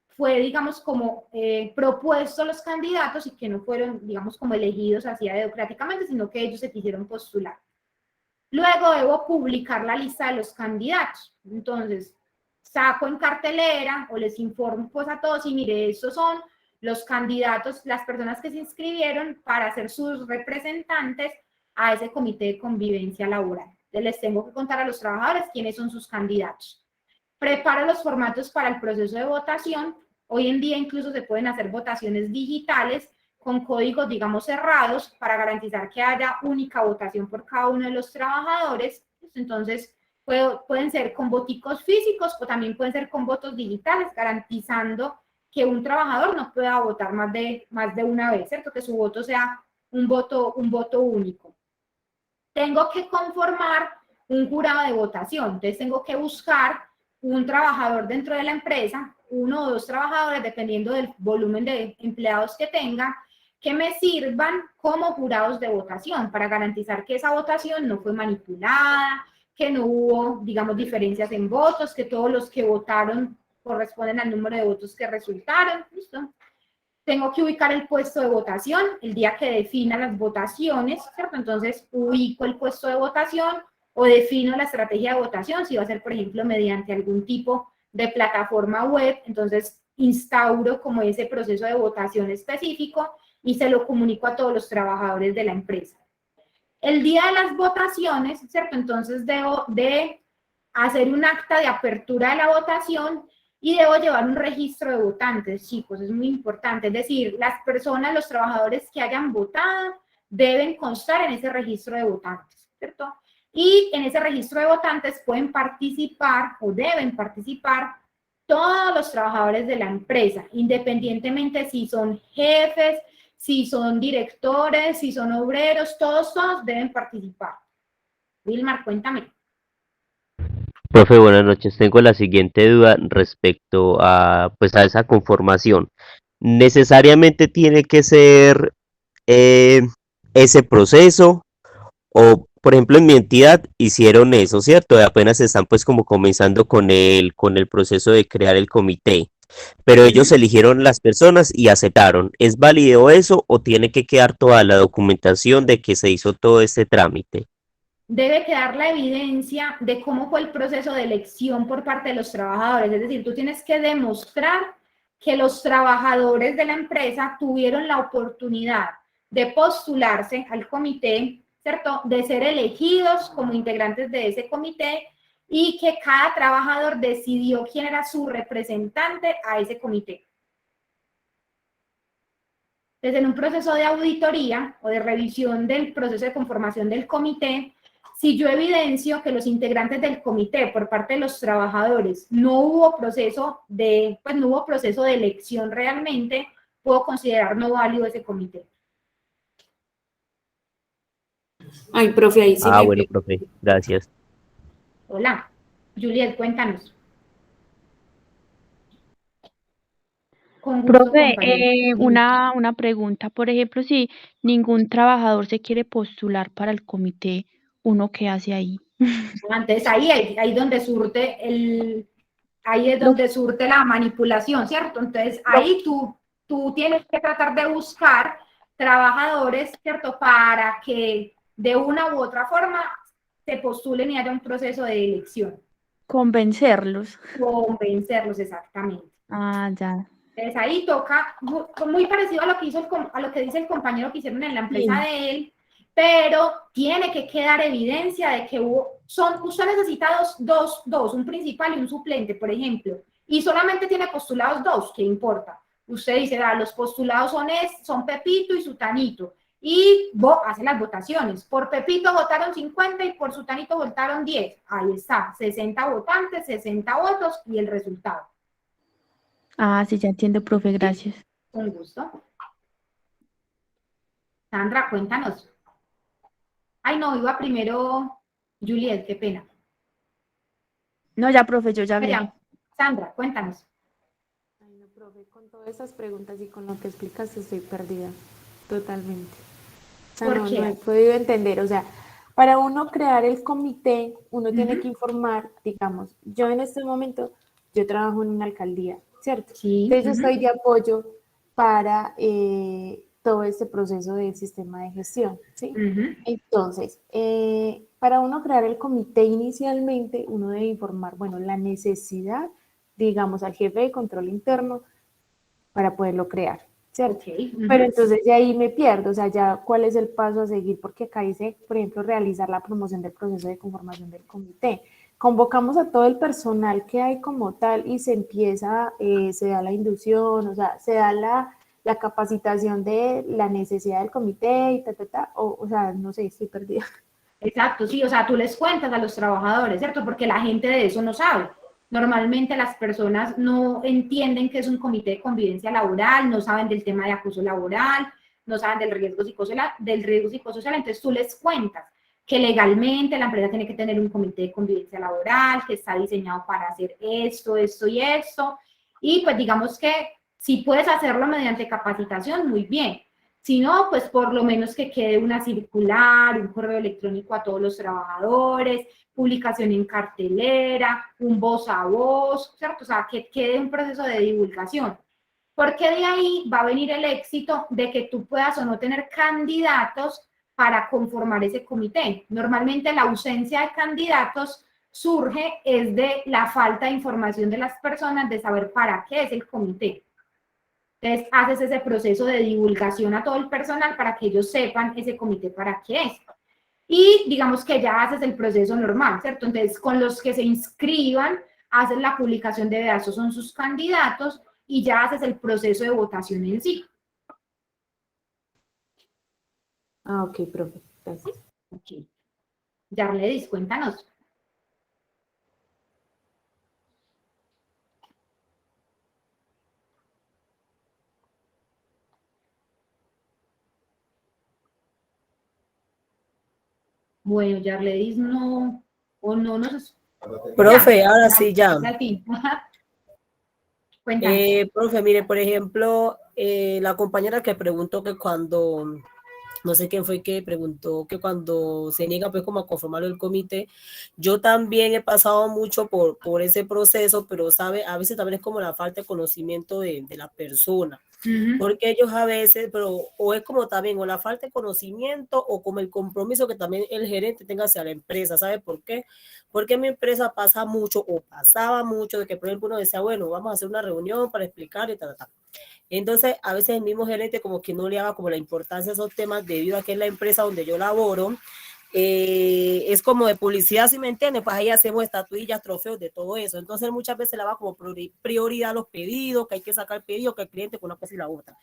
fue, digamos, como propuesto los candidatos y que no fueron, digamos, como elegidos así democráticamente, sino que ellos se quisieron postular. Luego debo publicar la lista de los candidatos. Entonces, saco en cartelera o les informo pues a todos y mire, estos son los candidatos, las personas que se inscribieron para ser sus representantes a ese comité de convivencia laboral. Entonces, les tengo que contar a los trabajadores quiénes son sus candidatos. Preparo los formatos para el proceso de votación. Hoy en día incluso se pueden hacer votaciones digitales con códigos, digamos, cerrados para garantizar que haya única votación por cada uno de los trabajadores. Entonces, pueden ser con voticos físicos o también pueden ser con votos digitales, garantizando que un trabajador no pueda votar más de una vez, ¿cierto? Que su voto sea un voto único. Tengo que conformar un jurado de votación, entonces tengo que buscar un trabajador dentro de la empresa, 1 o 2 trabajadores, dependiendo del volumen de empleados que tenga, que me sirvan como jurados de votación para garantizar que esa votación no fue manipulada, que no hubo, digamos, diferencias en votos, que todos los que votaron corresponden al número de votos que resultaron. ¿Listo? Tengo que ubicar el puesto de votación el día que defina las votaciones, ¿cierto? Entonces, ubico el puesto de votación o defino la estrategia de votación, si va a ser, por ejemplo, mediante algún tipo de plataforma web, entonces instauro como ese proceso de votación específico y se lo comunico a todos los trabajadores de la empresa. El día de las votaciones, ¿cierto? Entonces debo de hacer un acta de apertura de la votación y debo llevar un registro de votantes, chicos, es muy importante. Es decir, las personas, los trabajadores que hayan votado deben constar en ese registro de votantes, ¿cierto? Y en ese registro de votantes pueden participar o deben participar todos los trabajadores de la empresa, independientemente si son jefes, si son directores, si son obreros, todos deben participar. Wilmar, cuéntame. Profe, buenas noches. Tengo la siguiente duda respecto a, pues, a esa conformación. ¿Necesariamente tiene que ser ese proceso? O, por ejemplo, en mi entidad hicieron eso, ¿cierto? Apenas están pues como comenzando con el proceso de crear el comité. Pero ellos eligieron las personas y aceptaron. ¿Es válido eso o tiene que quedar toda la documentación de que se hizo todo este trámite? Debe quedar la evidencia de cómo fue el proceso de elección por parte de los trabajadores. Es decir, tú tienes que demostrar que los trabajadores de la empresa tuvieron la oportunidad de postularse al comité, ¿cierto? De ser elegidos como integrantes de ese comité y que cada trabajador decidió quién era su representante a ese comité. Desde un proceso de auditoría o de revisión del proceso de conformación del comité, si yo evidencio que los integrantes del comité por parte de los trabajadores no hubo proceso de elección realmente, puedo considerar no válido ese comité. Ay, profe, ahí sí Ah, me bueno, profe, gracias. Hola, Juliet, cuéntanos. Con gusto, Profe, compañero. Dime. una pregunta, por ejemplo, si ningún trabajador se quiere postular para el comité, ¿uno qué hace ahí? Entonces ahí donde surte ahí es Lo, donde surte la manipulación, ¿cierto? Entonces lo ahí tú tienes que tratar de buscar trabajadores, ¿cierto? Para que de una u otra forma se postulen y haya un proceso de elección. convencerlos. Convencerlos exactamente. Ah, ya. Entonces ahí toca, muy parecido a lo que a lo que dice el compañero que hicieron en la empresa Sí. de él, pero tiene que quedar evidencia de que usted necesita dos, un principal y un suplente, por ejemplo, y solamente tiene postulados dos, ¿qué importa? Usted dice, los postulados son Pepito y Sutanito, y hace las votaciones. Por Pepito votaron 50 y por Sutanito votaron 10. Ahí está, 60 votantes, 60 votos y el resultado. Ah, sí, ya entiendo, profe, gracias. Con gusto. Sandra, cuéntanos. Ay, no, iba primero Juliet, qué pena. No, ya, profe, yo ya hablé. Allá. Sandra, cuéntanos. Ay, no, profe, con todas esas preguntas y con lo que explicaste estoy perdida, totalmente. O sea, ¿Por no qué? he podido entender, o sea, para uno crear el comité, uno tiene Ujú. que informar, digamos, yo en este momento, yo trabajo en una alcaldía, ¿cierto? Sí. Entonces yo Ujú. estoy de apoyo para todo este proceso del sistema de gestión, ¿sí? Ujú. Entonces, para uno crear el comité inicialmente, uno debe informar, bueno, la necesidad, digamos, al jefe de control interno para poderlo crear, ¿cierto? Ok. Ujú. Pero entonces de ahí me pierdo, o sea, ya cuál es el paso a seguir, porque acá dice, por ejemplo, realizar la promoción del proceso de conformación del comité. Convocamos a todo el personal que hay como tal y se empieza, se da la inducción, o sea, se da la capacitación de la necesidad del comité y o sea, no sé, estoy perdida. Exacto, sí, o sea, tú les cuentas a los trabajadores, ¿cierto? Porque la gente de eso no sabe. Normalmente las personas no entienden que es un comité de convivencia laboral, no saben del tema de acoso laboral, no saben del riesgo psicosocial, entonces tú les cuentas que legalmente la empresa tiene que tener un comité de convivencia laboral, que está diseñado para hacer esto, esto y esto, y pues digamos que si puedes hacerlo mediante capacitación, muy bien. Si no, pues por lo menos que quede una circular, un correo electrónico a todos los trabajadores, publicación en cartelera, un voz a voz, ¿cierto? O sea, que quede un proceso de divulgación. Porque de ahí va a venir el éxito de que tú puedas o no tener candidatos para conformar ese comité. Normalmente la ausencia de candidatos surge es de la falta de información de las personas de saber para qué es el comité. Entonces, haces ese proceso de divulgación a todo el personal para que ellos sepan ese comité para qué es. Y digamos que ya haces el proceso normal, ¿cierto? Entonces, con los que se inscriban, haces la publicación de esos son sus candidatos y ya haces el proceso de votación en sí. Ah, ok, profe, gracias. Ok. Yarledis, cuéntanos. Bueno, Yarledis no, o no nos... Profe, Ya, ahora sí, ya. es al fin. Cuéntanos. Profe, mire, por ejemplo, la compañera que preguntó que cuando, no sé quién fue que preguntó que cuando se niega pues como a conformar el comité, yo también he pasado mucho por ese proceso, pero sabe, a veces también es como la falta de conocimiento de la persona. Porque ellos a veces, pero o es como también, o la falta de conocimiento, o como el compromiso que también el gerente tenga hacia la empresa. ¿Sabe por qué? Porque en mi empresa pasa mucho, o pasaba mucho, de que por ejemplo uno decía, bueno, vamos a hacer una reunión para explicar y tal. Entonces, a veces el mismo gerente como que no le daba como la importancia a esos temas debido a que es la empresa donde yo laboro. Es como de publicidad, si me entiendes, pues ahí hacemos estatuillas, trofeos, de todo eso. Entonces muchas veces le va como prioridad a los pedidos, que hay que sacar pedidos, que el cliente con una cosa y la otra.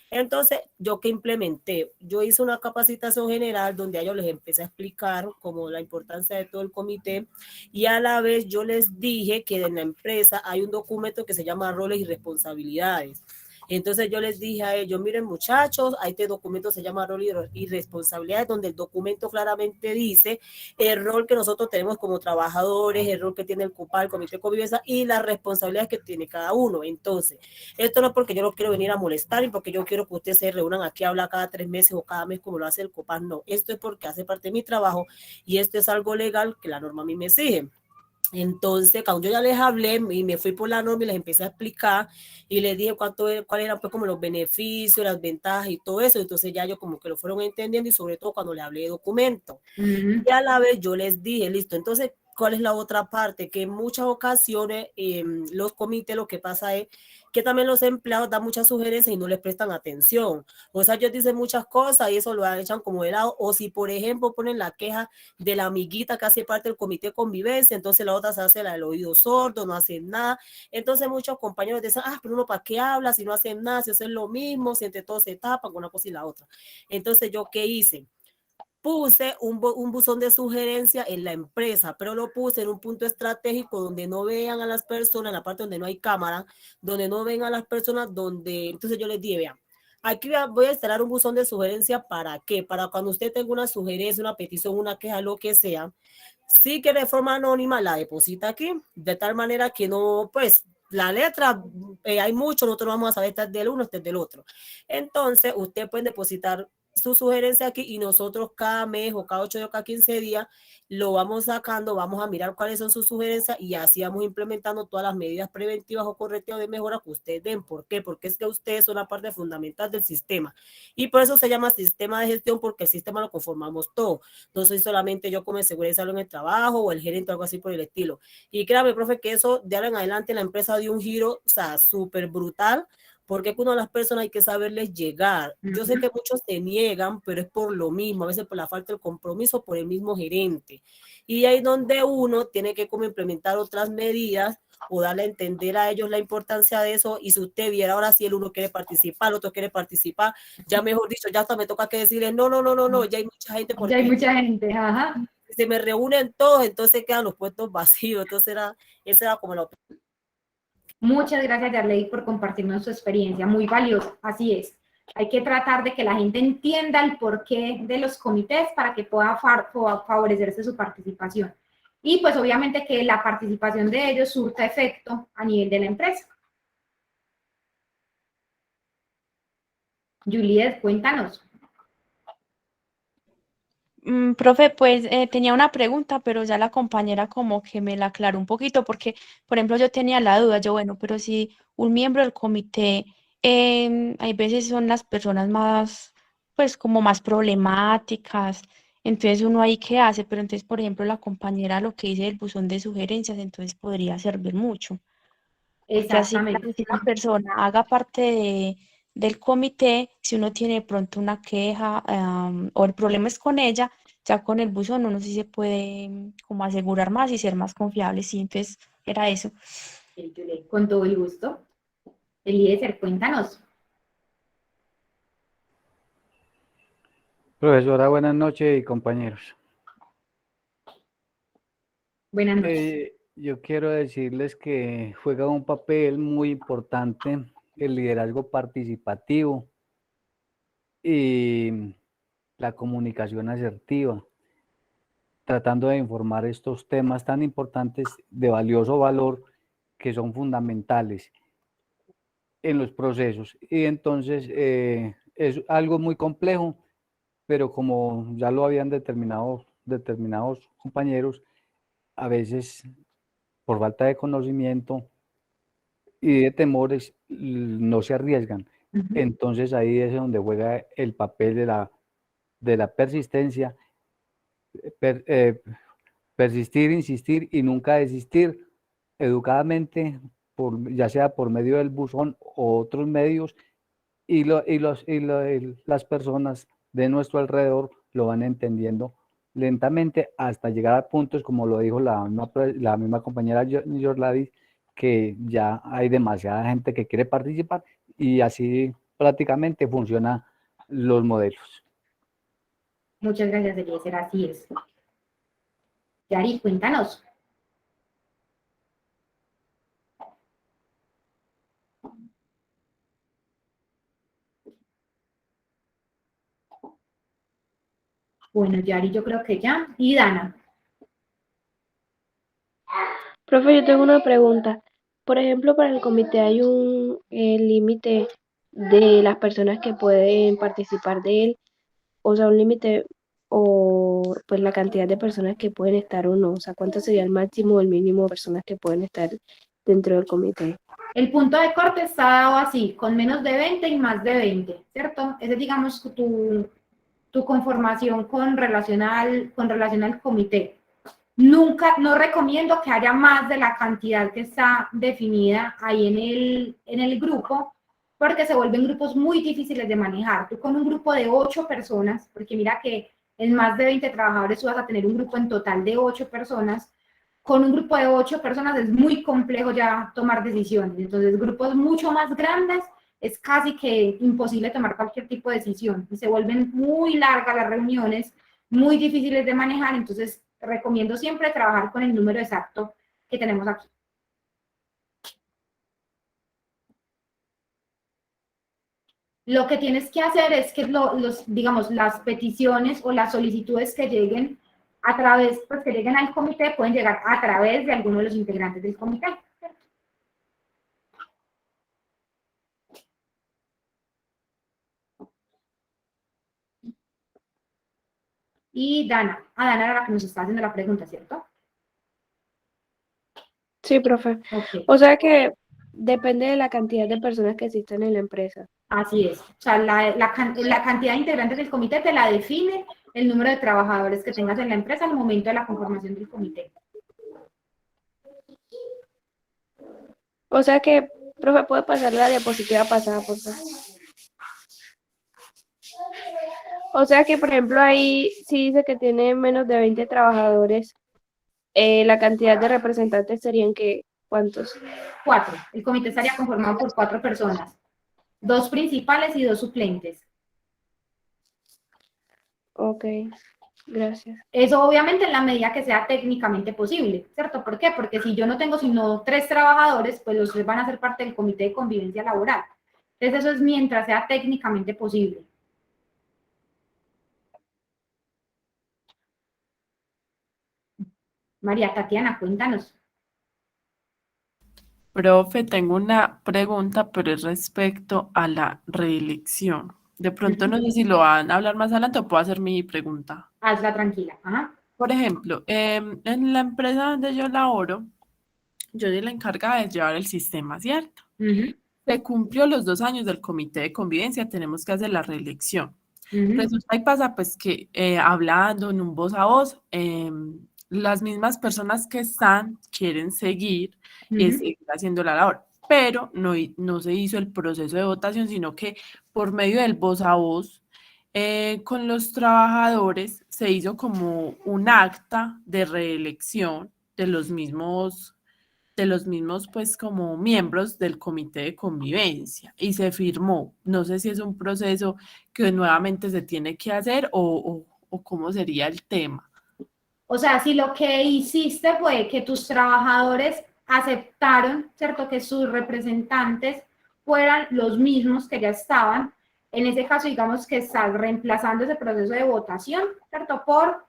Entonces, ¿yo qué implementé? Yo hice una capacitación general donde a ellos les empecé a explicar como la importancia de todo el comité y a la vez yo les dije que en la empresa hay un documento que se llama roles y responsabilidades. Entonces yo les dije a ellos, miren muchachos, este documento se llama rol y responsabilidades, donde el documento claramente dice el rol que nosotros tenemos como trabajadores, el rol que tiene el COPAL, el Comité de Convivencia y las responsabilidades que tiene cada uno. Entonces, esto no es porque yo no quiero venir a molestar y porque yo quiero que ustedes se reúnan aquí a hablar cada 3 meses o cada mes como lo hace el COPAL, no. Esto es porque hace parte de mi trabajo y esto es algo legal que la norma a mí me exige. Entonces, cuando yo ya les hablé y me fui por la norma y les empecé a explicar y les dije cuáles eran pues como los beneficios, las ventajas y todo eso, entonces ya ellos como que lo fueron entendiendo y sobre todo cuando les hablé de documento. Y a la vez yo les dije, listo, entonces, ¿cuál es la otra parte? Que en muchas ocasiones los comités lo que pasa es que también los empleados dan muchas sugerencias y no les prestan atención. O sea, ellos dicen muchas cosas y eso lo echan como de lado. O si, por ejemplo, ponen la queja de la amiguita que hace parte del comité de convivencia, entonces la otra se hace la del oído sordo, no hacen nada. Entonces muchos compañeros dicen, pero uno para qué habla si no hacen nada, si hacen lo mismo, si entre todos se tapan con una cosa y la otra. Entonces, ¿yo qué hice? Puse un buzón de sugerencia en la empresa, pero lo puse en un punto estratégico donde no vean a las personas, en la parte donde no hay cámara, donde no ven a las personas, donde, entonces yo les dije, vean, aquí voy a instalar un buzón de sugerencia, ¿para qué? Para cuando usted tenga una sugerencia, una petición, una queja, lo que sea, sí que de forma anónima la deposita aquí, de tal manera que no, pues, la letra, hay mucho, nosotros vamos a saber esta es del uno, esta es del otro. Entonces, usted puede depositar su sugerencia aquí y nosotros cada mes o cada 8 días o cada 15 días lo vamos sacando, vamos a mirar cuáles son sus sugerencias y así vamos implementando todas las medidas preventivas o correctivas de mejora que ustedes den. ¿Por qué? Porque es que ustedes son la parte fundamental del sistema y por eso se llama sistema de gestión, porque el sistema lo conformamos todo. No soy solamente yo como seguridad y salud en el trabajo o el gerente o algo así por el estilo. Y créame, profe, que eso de ahora en adelante la empresa dio un giro, o sea, súper brutal, porque con las personas hay que saberles llegar. Yo sé que muchos se niegan, pero es por lo mismo, a veces por la falta del compromiso, por el mismo gerente. Y ahí donde uno tiene que como implementar otras medidas o darle a entender a ellos la importancia de eso. Y si usted viera ahora si el uno quiere participar, el otro quiere participar, ya mejor dicho, ya hasta me toca que decirle, no, ya hay mucha gente. Porque ya hay mucha gente, ajá. Se me reúnen todos, entonces quedan los puestos vacíos. Entonces esa era como la opinión. Muchas gracias, Yarley, por compartirnos su experiencia, muy valiosa, así es. Hay que tratar de que la gente entienda el porqué de los comités para que pueda favorecerse su participación. Y pues obviamente que la participación de ellos surta efecto a nivel de la empresa. Juliet, cuéntanos. Profe, pues tenía una pregunta, pero ya la compañera como que me la aclaró un poquito, porque, por ejemplo, yo tenía la duda, yo, bueno, pero si un miembro del comité, hay veces son las personas más, pues, como más problemáticas, entonces uno ahí qué hace, pero entonces, por ejemplo, la compañera lo que dice del buzón de sugerencias, entonces podría servir mucho. Porque así Exactamente. si la persona haga parte del comité, si uno tiene de pronto una queja o el problema es con ella, ya con el buzón uno sí se puede como asegurar más y ser más confiable. Sí, entonces era eso. Con todo el gusto. Eliezer, cuéntanos. Profesora, buenas noches y compañeros. Buenas noches. Yo quiero decirles que juega un papel muy importante el liderazgo participativo y la comunicación asertiva, tratando de informar estos temas tan importantes de valioso valor que son fundamentales en los procesos. Y entonces es algo muy complejo, pero como ya lo habían determinados compañeros, a veces por falta de conocimiento y de temores no se arriesgan. Entonces ahí es donde juega el papel de la persistencia, persistir, insistir y nunca desistir educadamente, ya sea por medio del buzón o otros medios, y las personas de nuestro alrededor lo van entendiendo lentamente hasta llegar a puntos, como lo dijo la misma compañera Yorladis, que ya hay demasiada gente que quiere participar y así prácticamente funcionan los modelos. Muchas gracias, Eliezer, así es. Yari, cuéntanos. Bueno, Yari, yo creo que ya. Y Dana. Profe, yo tengo una pregunta. Por ejemplo, para el comité hay un límite de las personas que pueden participar de él, o sea, un límite o pues la cantidad de personas que pueden estar o no, o sea, cuánto sería el máximo o el mínimo de personas que pueden estar dentro del comité. El punto de corte está dado así, con menos de 20 y más de 20, ¿cierto? Ese es, digamos, tu conformación con relación al comité. Nunca, no recomiendo que haya más de la cantidad que está definida ahí en el grupo, porque se vuelven grupos muy difíciles de manejar. Tú con un grupo de 8 personas, porque mira que en más de 20 trabajadores tú vas a tener un grupo en total de 8 personas, con un grupo de 8 personas es muy complejo ya tomar decisiones. Entonces, grupos mucho más grandes es casi que imposible tomar cualquier tipo de decisión. Y se vuelven muy largas las reuniones, muy difíciles de manejar. Entonces, recomiendo siempre trabajar con el número exacto que tenemos aquí. Lo que tienes que hacer es que digamos, las peticiones o las solicitudes que lleguen a través, pues que lleguen al comité, pueden llegar a través de alguno de los integrantes del comité. Y Dana, Dana era la que nos está haciendo la pregunta, ¿cierto? Sí, profe. Okay. O sea que depende de la cantidad de personas que existen en la empresa. Así es. O sea, la cantidad de integrantes del comité te la define el número de trabajadores que tengas en la empresa al momento de la conformación del comité. O sea que, profe, ¿puede pasar la diapositiva pasada, por favor? O sea que, por ejemplo, ahí sí dice que tiene menos de 20 trabajadores. La cantidad de representantes serían que, ¿cuántos? 4. El comité estaría conformado por 4 personas. 2 principales y 2 suplentes. Ok, gracias. Eso obviamente en la medida que sea técnicamente posible, ¿cierto? ¿Por qué? Porque si yo no tengo sino 3 trabajadores, pues los 3 van a ser parte del comité de convivencia laboral. Entonces eso es mientras sea técnicamente posible. María Tatiana, cuéntanos. Profe, tengo una pregunta, pero es respecto a la reelección. De pronto no sé si lo van a hablar más adelante o puedo hacer mi pregunta. Hazla tranquila. Ajá. Por ejemplo, en la empresa donde yo laboro, yo soy la encargada de llevar el sistema, ¿cierto? Se cumplió los 2 años del comité de convivencia, tenemos que hacer la reelección. Resulta y pasa pues que hablando en un voz a voz, las mismas personas que están quieren seguir seguir haciendo la labor, pero no se hizo el proceso de votación, sino que por medio del voz a voz con los trabajadores se hizo como un acta de reelección de los mismos pues como miembros del comité de convivencia y se firmó. No sé si es un proceso que nuevamente se tiene que hacer o cómo sería el tema. O sea, si lo que hiciste fue que tus trabajadores aceptaron, ¿cierto? Que sus representantes fueran los mismos que ya estaban, en ese caso digamos que estás reemplazando ese proceso de votación, ¿cierto? Por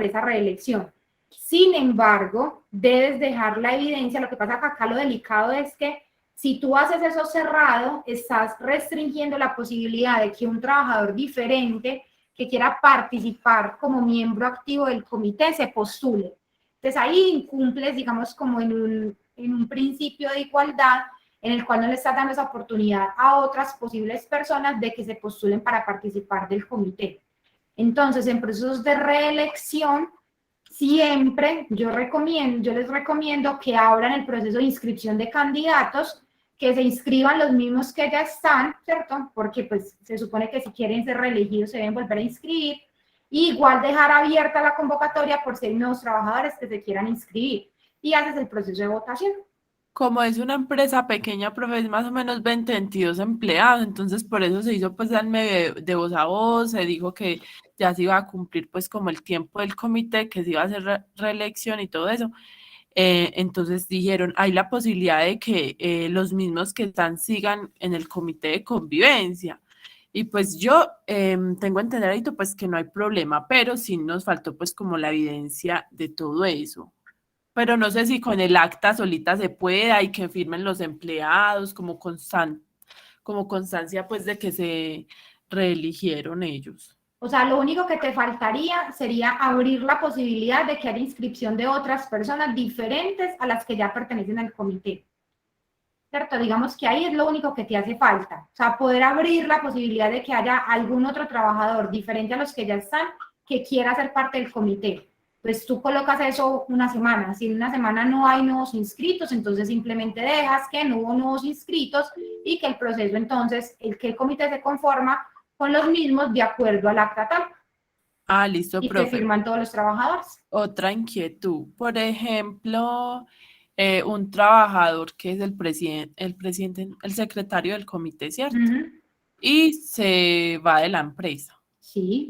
esa reelección. Sin embargo, debes dejar la evidencia. Lo que pasa acá lo delicado es que si tú haces eso cerrado, estás restringiendo la posibilidad de que un trabajador diferente que quiera participar como miembro activo del comité se postule. Entonces ahí incumples, digamos, como en un principio de igualdad en el cual no le estás dando esa oportunidad a otras posibles personas de que se postulen para participar del comité. Entonces, en procesos de reelección, siempre yo les recomiendo que abran el proceso de inscripción de candidatos, que se inscriban los mismos que ya están, ¿cierto? Porque pues se supone que si quieren ser reelegidos se deben volver a inscribir. Y igual dejar abierta la convocatoria por si hay nuevos trabajadores que se quieran inscribir. Y haces el proceso de votación. Como es una empresa pequeña, profe, es más o menos 20, 22 empleados, entonces por eso se hizo pues al medio de voz a voz, se dijo que ya se iba a cumplir pues como el tiempo del comité, que se iba a hacer reelección y todo eso. Entonces dijeron, hay la posibilidad de que los mismos que están sigan en el comité de convivencia. Y pues yo tengo entendido pues que no hay problema, pero sí nos faltó pues como la evidencia de todo eso. Pero no sé si con el acta solita se pueda y que firmen los empleados como constancia pues de que se reeligieron ellos. O sea, lo único que te faltaría sería abrir la posibilidad de que haya inscripción de otras personas diferentes a las que ya pertenecen al comité. ¿Cierto? Digamos que ahí es lo único que te hace falta. O sea, poder abrir la posibilidad de que haya algún otro trabajador diferente a los que ya están que quiera ser parte del comité. Pues tú colocas eso una semana. Si en una semana no hay nuevos inscritos, entonces simplemente dejas que no hubo nuevos inscritos y que el proceso entonces, que el comité se conforma con los mismos de acuerdo al acta tal. Ah, listo, Y que profe. firman todos los trabajadores. Otra inquietud. Por ejemplo, un trabajador que es el secretario del comité, ¿cierto? Y se va de la empresa. Sí.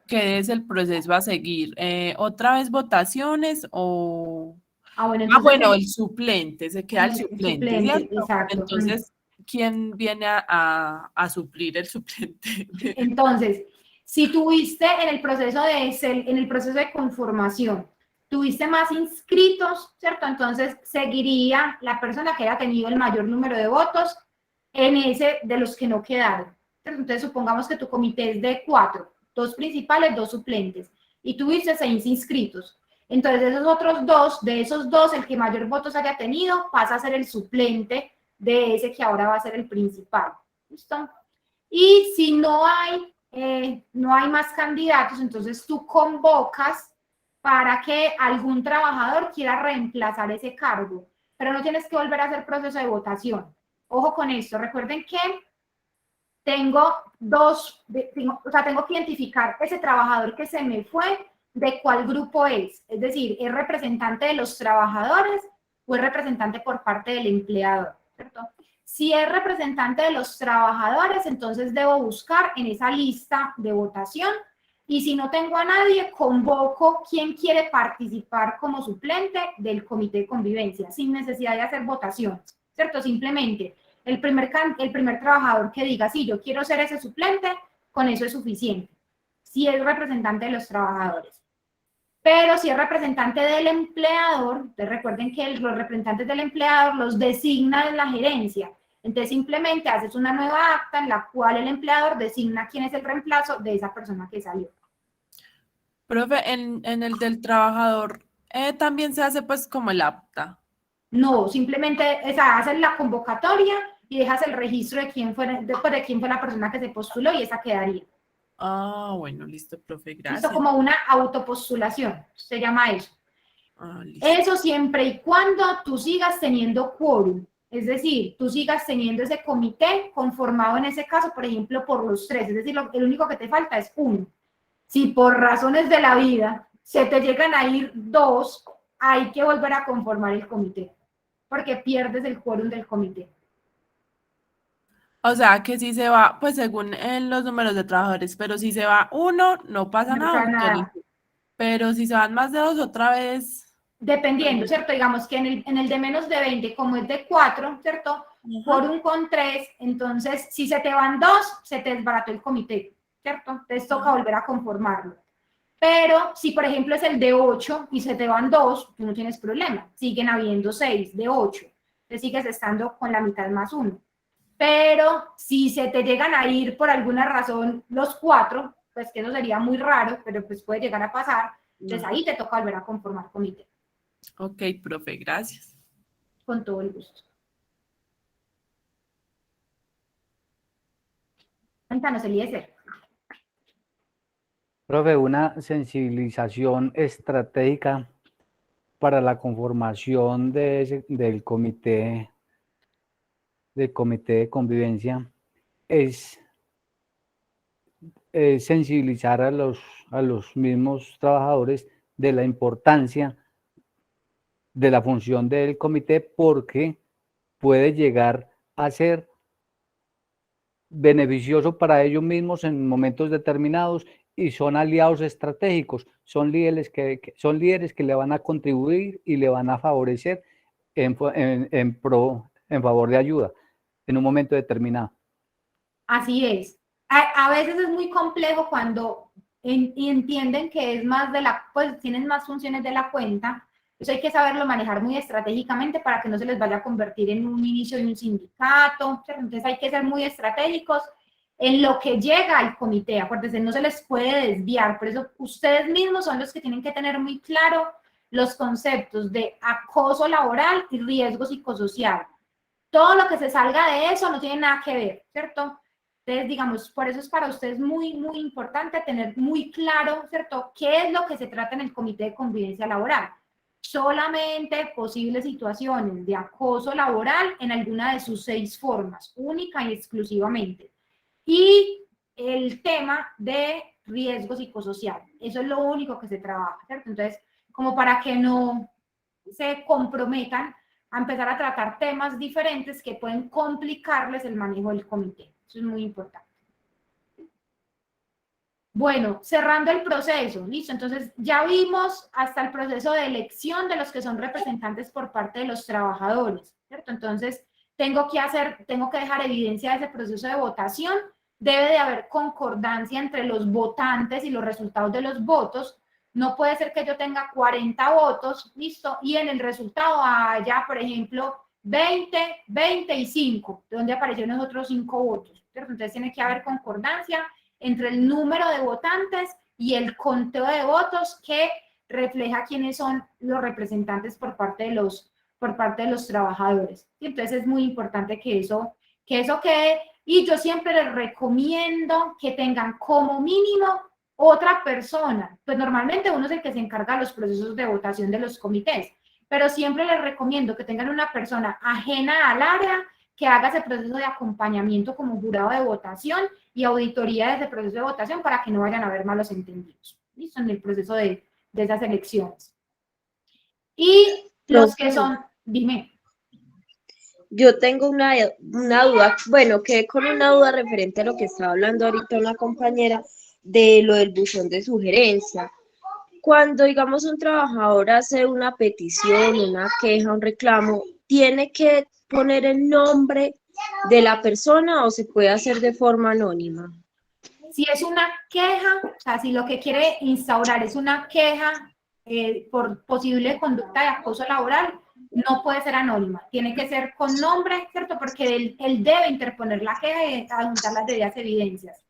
¿Qué es el proceso a seguir? ¿Otra vez votaciones o...? Bueno, entonces bueno, el suplente, se queda el suplente, ¿cierto? Exacto. Entonces, ¿quién viene a suplir el suplente? Entonces, si tuviste en el proceso de conformación, tuviste más inscritos, ¿cierto? Entonces, seguiría la persona que haya tenido el mayor número de votos en ese de los que no quedaron. Entonces, supongamos que tu comité es de 4, 2 principales, 2 suplentes, y tuviste 6 inscritos. Entonces, esos otros 2, de esos 2, el que mayor votos haya tenido, pasa a ser el suplente de ese que ahora va a ser el principal. ¿Listo? Y si no hay más candidatos, entonces tú convocas para que algún trabajador quiera reemplazar ese cargo, pero no tienes que volver a hacer proceso de votación. Ojo con esto, recuerden que tengo que identificar ese trabajador que se me fue, de cuál grupo es decir, ¿es representante de los trabajadores o es representante por parte del empleador? ¿Cierto? Si es representante de los trabajadores, entonces debo buscar en esa lista de votación y si no tengo a nadie, convoco quién quiere participar como suplente del comité de convivencia, sin necesidad de hacer votación, ¿cierto? Simplemente el primer trabajador que diga, sí, yo quiero ser ese suplente, con eso es suficiente, si es representante de los trabajadores. Pero si es representante del empleador, recuerden que los representantes del empleador los designa en la gerencia. Entonces simplemente haces una nueva acta en la cual el empleador designa quién es el reemplazo de esa persona que salió. Profe, en el del trabajador también se hace pues como el acta. No, simplemente haces la convocatoria y dejas el registro de quién fue la persona que se postuló y esa quedaría. Ah, bueno, listo, profe, gracias. Esto como una autopostulación, se llama eso. Listo. Eso siempre y cuando tú sigas teniendo quórum, es decir, tú sigas teniendo ese comité conformado en ese caso, por ejemplo, por los 3, es decir, el único que te falta es 1. Si por razones de la vida se te llegan a ir 2, hay que volver a conformar el comité, porque pierdes el quórum del comité. O sea, que si se va, pues según los números de trabajadores, pero si se va 1, no pasa nada. Pero si se van más de 2, otra vez... Dependiendo, ¿cierto? Digamos que en el de menos de 20, como es de 4, ¿cierto? Quórum con 3, entonces si se te van 2, se te desbarató el comité, ¿cierto? Entonces toca volver a conformarlo. Pero si, por ejemplo, es el de 8 y se te van 2, tú no tienes problema. Siguen habiendo 6 de 8. Te sigues estando con la mitad más 1. Pero si se te llegan a ir por alguna razón los 4, pues que eso sería muy raro, pero pues puede llegar a pasar, entonces ahí te toca volver a conformar comité. Ok, profe, gracias. Con todo el gusto. Cuéntanos, Eliezer. Profe, una sensibilización estratégica para la conformación del comité de convivencia es sensibilizar a los mismos trabajadores de la importancia de la función del comité, porque puede llegar a ser beneficioso para ellos mismos en momentos determinados y son aliados estratégicos, son líderes que le van a contribuir y le van a favorecer en favor de ayuda en un momento determinado. Así es. a veces es muy complejo cuando entienden que es más pues tienen más funciones de la cuenta. Eso hay que saberlo manejar muy estratégicamente para que no se les vaya a convertir en un inicio de un sindicato. Entonces hay que ser muy estratégicos en lo que llega al comité. Acuérdense, no se les puede desviar. Por eso ustedes mismos son los que tienen que tener muy claro los conceptos de acoso laboral y riesgo psicosocial. Todo lo que se salga de eso no tiene nada que ver, ¿cierto? Entonces, digamos, por eso es para ustedes muy, muy importante tener muy claro, ¿cierto?, qué es lo que se trata en el Comité de Convivencia Laboral. Solamente posibles situaciones de acoso laboral en alguna de sus 6 formas, única y exclusivamente. Y el tema de riesgo psicosocial, eso es lo único que se trabaja, ¿cierto? Entonces, como para que no se comprometan a empezar a tratar temas diferentes que pueden complicarles el manejo del comité. Eso es muy importante. Bueno, cerrando el proceso, ¿listo? Entonces, ya vimos hasta el proceso de elección de los que son representantes por parte de los trabajadores, ¿cierto? Entonces, tengo que dejar evidencia de ese proceso de votación. Debe de haber concordancia entre los votantes y los resultados de los votos. No puede ser que yo tenga 40 votos, ¿listo? Y en el resultado haya, por ejemplo, 20, 25, donde aparecieron los otros 5 votos, ¿cierto? Entonces, tiene que haber concordancia entre el número de votantes y el conteo de votos que refleja quiénes son los representantes por parte de los trabajadores. Y entonces es muy importante que eso quede, y yo siempre les recomiendo que tengan como mínimo otra persona. Pues normalmente uno es el que se encarga de los procesos de votación de los comités, pero siempre les recomiendo que tengan una persona ajena al área que haga ese proceso de acompañamiento como jurado de votación y auditoría de ese proceso de votación para que no vayan a haber malos entendidos, ¿listo? En el proceso de esas elecciones. Y los que son, dime. Yo tengo una duda, bueno, quedé con una duda referente a lo que estaba hablando ahorita una compañera de lo del buzón de sugerencia. Cuando, digamos, un trabajador hace una petición, una queja, un reclamo, ¿tiene que poner el nombre de la persona o se puede hacer de forma anónima? Si es una queja, o sea, si lo que quiere instaurar es una queja por posible conducta de acoso laboral, no puede ser anónima, tiene que ser con nombre, ¿cierto? Porque él debe interponer la queja y adjuntar las debidas evidencias.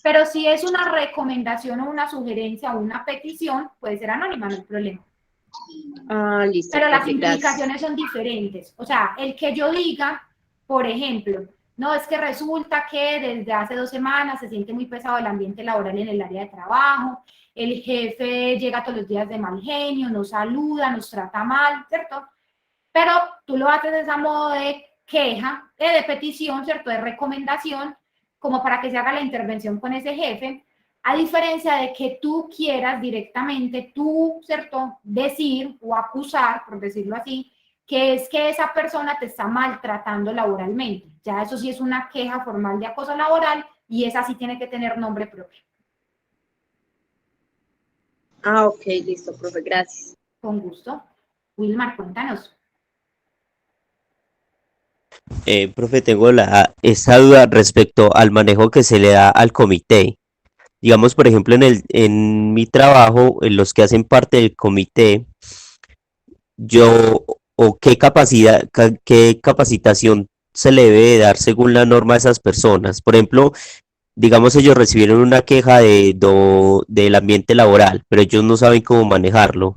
Pero si es una recomendación o una sugerencia o una petición, puede ser anónima, no hay problema. Ah, listo. Pero las Gracias. implicaciones son diferentes. O sea, el que yo diga, por ejemplo, no, es que resulta que desde hace 2 semanas se siente muy pesado el ambiente laboral en el área de trabajo, el jefe llega todos los días de mal genio, nos saluda, nos trata mal, ¿cierto? Pero tú lo haces a modo de queja, de petición, ¿cierto? De recomendación, como para que se haga la intervención con ese jefe, a diferencia de que tú quieras directamente, tú, ¿cierto?, decir o acusar, por decirlo así, que es que esa persona te está maltratando laboralmente. Ya eso sí es una queja formal de acoso laboral y esa sí tiene que tener nombre propio. Ah, ok, listo, profe, gracias. Con gusto. Wilmar, cuéntanos. Profe, tengo esa duda respecto al manejo que se le da al comité. Digamos, por ejemplo, en mi trabajo, en los que hacen parte del comité, o qué capacitación se le debe dar según la norma a esas personas. Por ejemplo, digamos, ellos recibieron una queja del ambiente laboral, pero ellos no saben cómo manejarlo.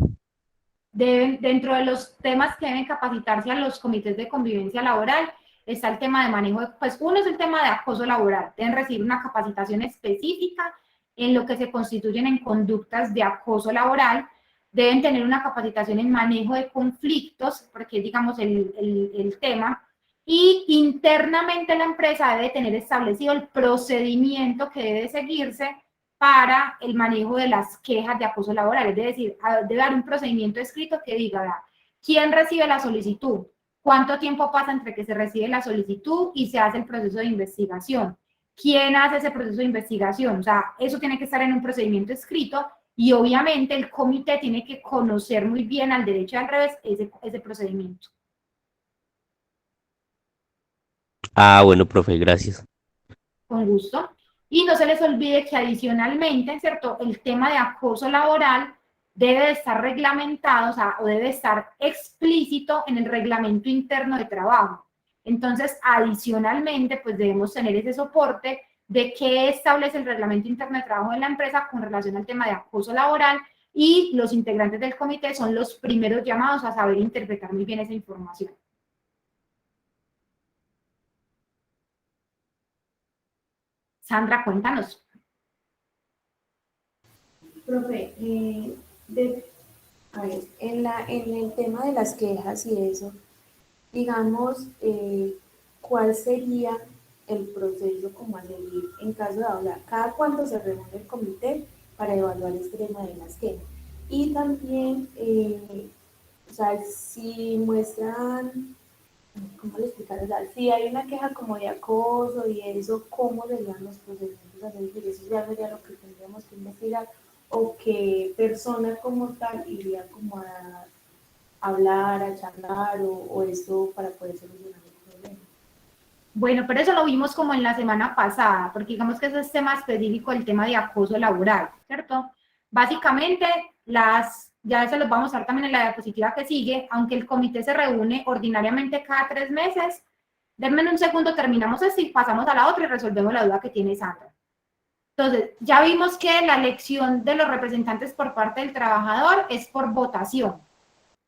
Dentro de los temas que deben capacitarse a los comités de convivencia laboral, está el tema de manejo, pues uno es el tema de acoso laboral, deben recibir una capacitación específica en lo que se constituyen en conductas de acoso laboral, deben tener una capacitación en manejo de conflictos, porque es, digamos, el tema, y internamente la empresa debe tener establecido el procedimiento que debe seguirse para el manejo de las quejas de acoso laboral, es decir, debe haber un procedimiento escrito que diga, ¿quién recibe la solicitud? ¿Cuánto tiempo pasa entre que se recibe la solicitud y se hace el proceso de investigación? ¿Quién hace ese proceso de investigación? O sea, eso tiene que estar en un procedimiento escrito y obviamente el comité tiene que conocer muy bien al derecho y al revés ese procedimiento. Ah, bueno, profe, gracias. Con gusto. Y no se les olvide que adicionalmente, ¿cierto?, el tema de acoso laboral debe de estar reglamentado, o debe estar explícito en el reglamento interno de trabajo. Entonces, adicionalmente, pues debemos tener ese soporte de qué establece el reglamento interno de trabajo de la empresa con relación al tema de acoso laboral, y los integrantes del comité son los primeros llamados a saber interpretar muy bien esa información. Sandra, cuéntanos. Profe, a ver, en el tema de las quejas y eso, digamos, ¿cuál sería el proceso como a seguir en caso de hablar? ¿Cada cuánto se reúne el comité para evaluar este tema de las quejas? Y también, o sea, si muestran, ¿cómo le explicar? O sea, si hay una queja como de acoso y eso, ¿cómo serían los procedimientos a seguir? Eso ya sería lo que tendríamos que investigar, o qué persona como tal iría como a hablar, a charlar, o esto para poder solucionar el problema. Bueno, pero eso lo vimos como en la semana pasada, porque digamos que ese es tema específico del tema de acoso laboral, ¿cierto? Básicamente, ya se los vamos a mostrar también en la diapositiva que sigue, aunque el comité se reúne ordinariamente cada 3 meses, denme un segundo, terminamos esto y pasamos a la otra y resolvemos la duda que tiene Sandra. Entonces, ya vimos que la elección de los representantes por parte del trabajador es por votación.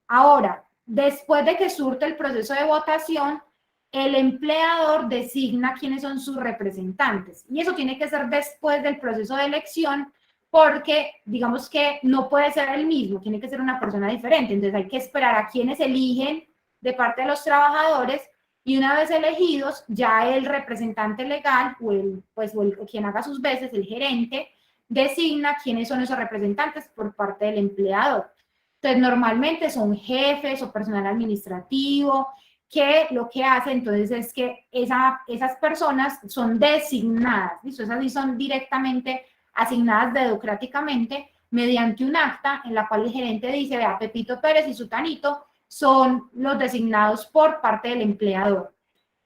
Ahora, después de que surte el proceso de votación, el empleador designa quiénes son sus representantes. Y eso tiene que ser después del proceso de elección, porque digamos que no puede ser el mismo, tiene que ser una persona diferente. Entonces hay que esperar a quienes eligen de parte de los trabajadores, y una vez elegidos, ya el representante legal o quien haga sus veces, el gerente, designa quiénes son esos representantes por parte del empleador. Entonces, normalmente son jefes o personal administrativo, que lo que hace entonces es que esas personas son designadas, ¿listo? Esas sí son directamente asignadas dedocráticamente mediante un acta en la cual el gerente dice, vea, Pepito Pérez y Sutanito son los designados por parte del empleador.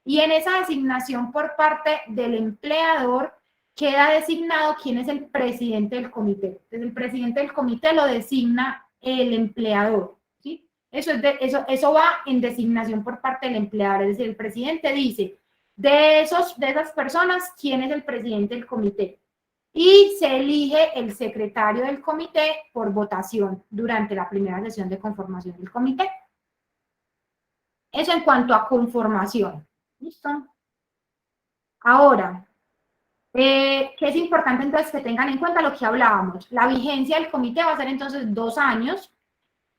Y en esa designación por parte del empleador queda designado quién es el presidente del comité. Entonces, el presidente del comité lo designa el empleador, ¿sí? Eso va en designación por parte del empleador, es decir, el presidente dice, de esas personas, ¿quién es el presidente del comité? Y se elige el secretario del comité por votación durante la primera sesión de conformación del comité. Eso en cuanto a conformación. ¿Listo? Ahora, que es importante entonces que tengan en cuenta lo que hablábamos. La vigencia del comité va a ser entonces 2 años,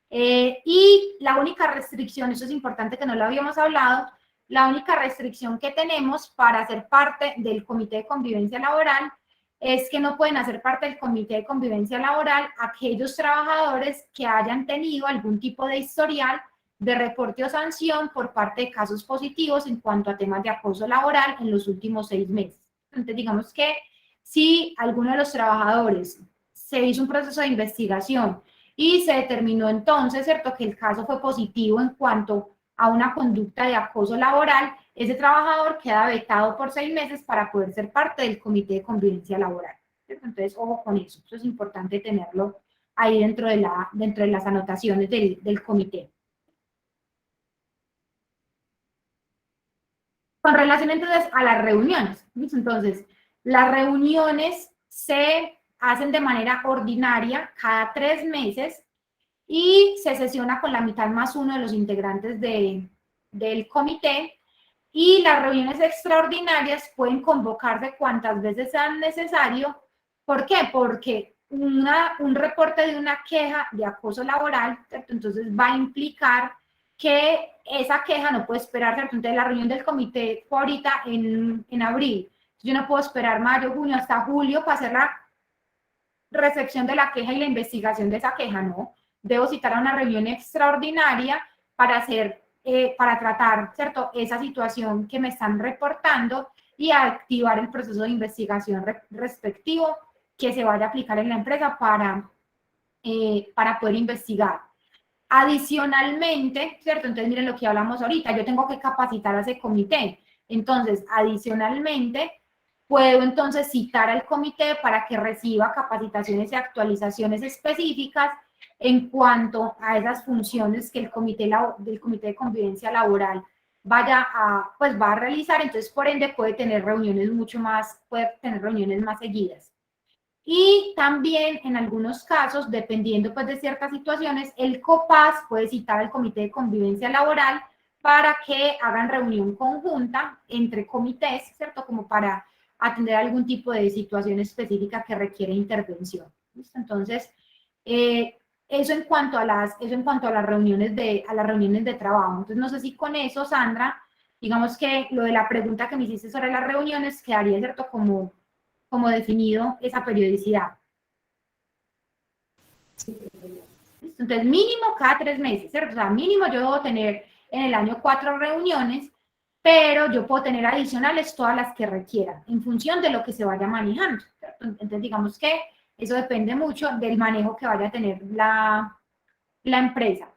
y la única restricción, eso es importante que no lo habíamos hablado, la única restricción que tenemos para ser parte del comité de convivencia laboral es que no pueden hacer parte del comité de convivencia laboral aquellos trabajadores que hayan tenido algún tipo de historial de reporte o sanción por parte de casos positivos en cuanto a temas de acoso laboral en los últimos 6 meses. Entonces, digamos que si alguno de los trabajadores se hizo un proceso de investigación y se determinó entonces, ¿cierto?, que el caso fue positivo en cuanto a una conducta de acoso laboral, ese trabajador queda vetado por 6 meses para poder ser parte del comité de convivencia laboral, ¿cierto? Entonces, ojo con eso. Eso es importante tenerlo ahí dentro de las anotaciones del comité. Con relación entonces a las reuniones, ¿listo? Entonces, las reuniones se hacen de manera ordinaria cada 3 meses y se sesiona con la mitad más uno de los integrantes del comité, y las reuniones extraordinarias pueden convocarse cuantas veces sean necesario. ¿Por qué? Porque un reporte de una queja de acoso laboral, ¿cierto?, entonces va a implicar que esa queja no puede esperar, ¿cierto? Entonces la reunión del comité fue ahorita en abril. Yo no puedo esperar mayo, junio, hasta julio para hacer la recepción de la queja y la investigación de esa queja, no. Debo citar a una reunión extraordinaria para tratar, ¿cierto?, esa situación que me están reportando y activar el proceso de investigación respectivo que se vaya a aplicar en la empresa para poder investigar. Adicionalmente, ¿cierto? Entonces, miren lo que hablamos ahorita, yo tengo que capacitar a ese comité. Entonces, adicionalmente, puedo entonces citar al comité para que reciba capacitaciones y actualizaciones específicas en cuanto a esas funciones que el comité de convivencia laboral pues va a realizar. Entonces, por ende, puede tener reuniones más seguidas. Y también, en algunos casos, dependiendo pues de ciertas situaciones, el COPAS puede citar al comité de convivencia laboral para que hagan reunión conjunta entre comités, ¿cierto? Como para atender algún tipo de situación específica que requiere intervención. ¿Listo? Entonces, eso en cuanto a las reuniones de trabajo. Entonces, no sé si con eso, Sandra, digamos que lo de la pregunta que me hiciste sobre las reuniones quedaría, ¿cierto? Como definido esa periodicidad. Entonces, mínimo cada 3 meses, ¿cierto? O sea, mínimo yo debo tener en el año 4 reuniones, pero yo puedo tener adicionales todas las que requiera, en función de lo que se vaya manejando, ¿cierto? Entonces, digamos que eso depende mucho del manejo que vaya a tener la empresa.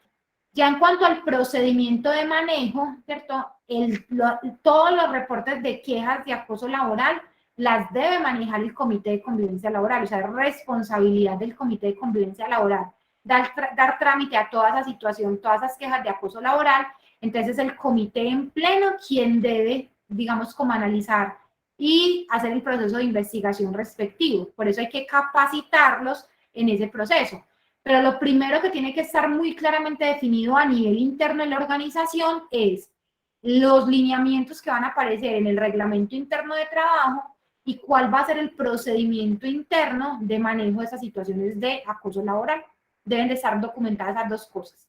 Ya en cuanto al procedimiento de manejo, ¿cierto? Todos los reportes de quejas de acoso laboral las debe manejar el comité de convivencia laboral, o sea, es responsabilidad del comité de convivencia laboral dar trámite a toda esa situación, todas esas quejas de acoso laboral. Entonces, el comité en pleno quien debe, digamos, como analizar y hacer el proceso de investigación respectivo. Por eso hay que capacitarlos en ese proceso. Pero lo primero que tiene que estar muy claramente definido a nivel interno de la organización es los lineamientos que van a aparecer en el reglamento interno de trabajo y cuál va a ser el procedimiento interno de manejo de esas situaciones de acoso laboral. Deben de estar documentadas esas dos cosas.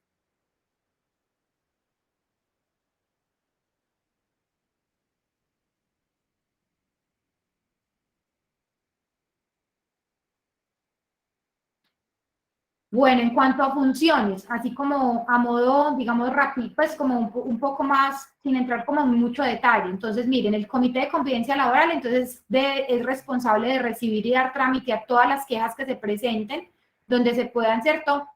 Bueno, en cuanto a funciones, así como a modo, digamos, rápido, pues como un poco más, sin entrar como en mucho detalle. Entonces, miren, el comité de convivencia laboral, entonces, es responsable de recibir y dar trámite a todas las quejas que se presenten, donde se puedan, ¿cierto?,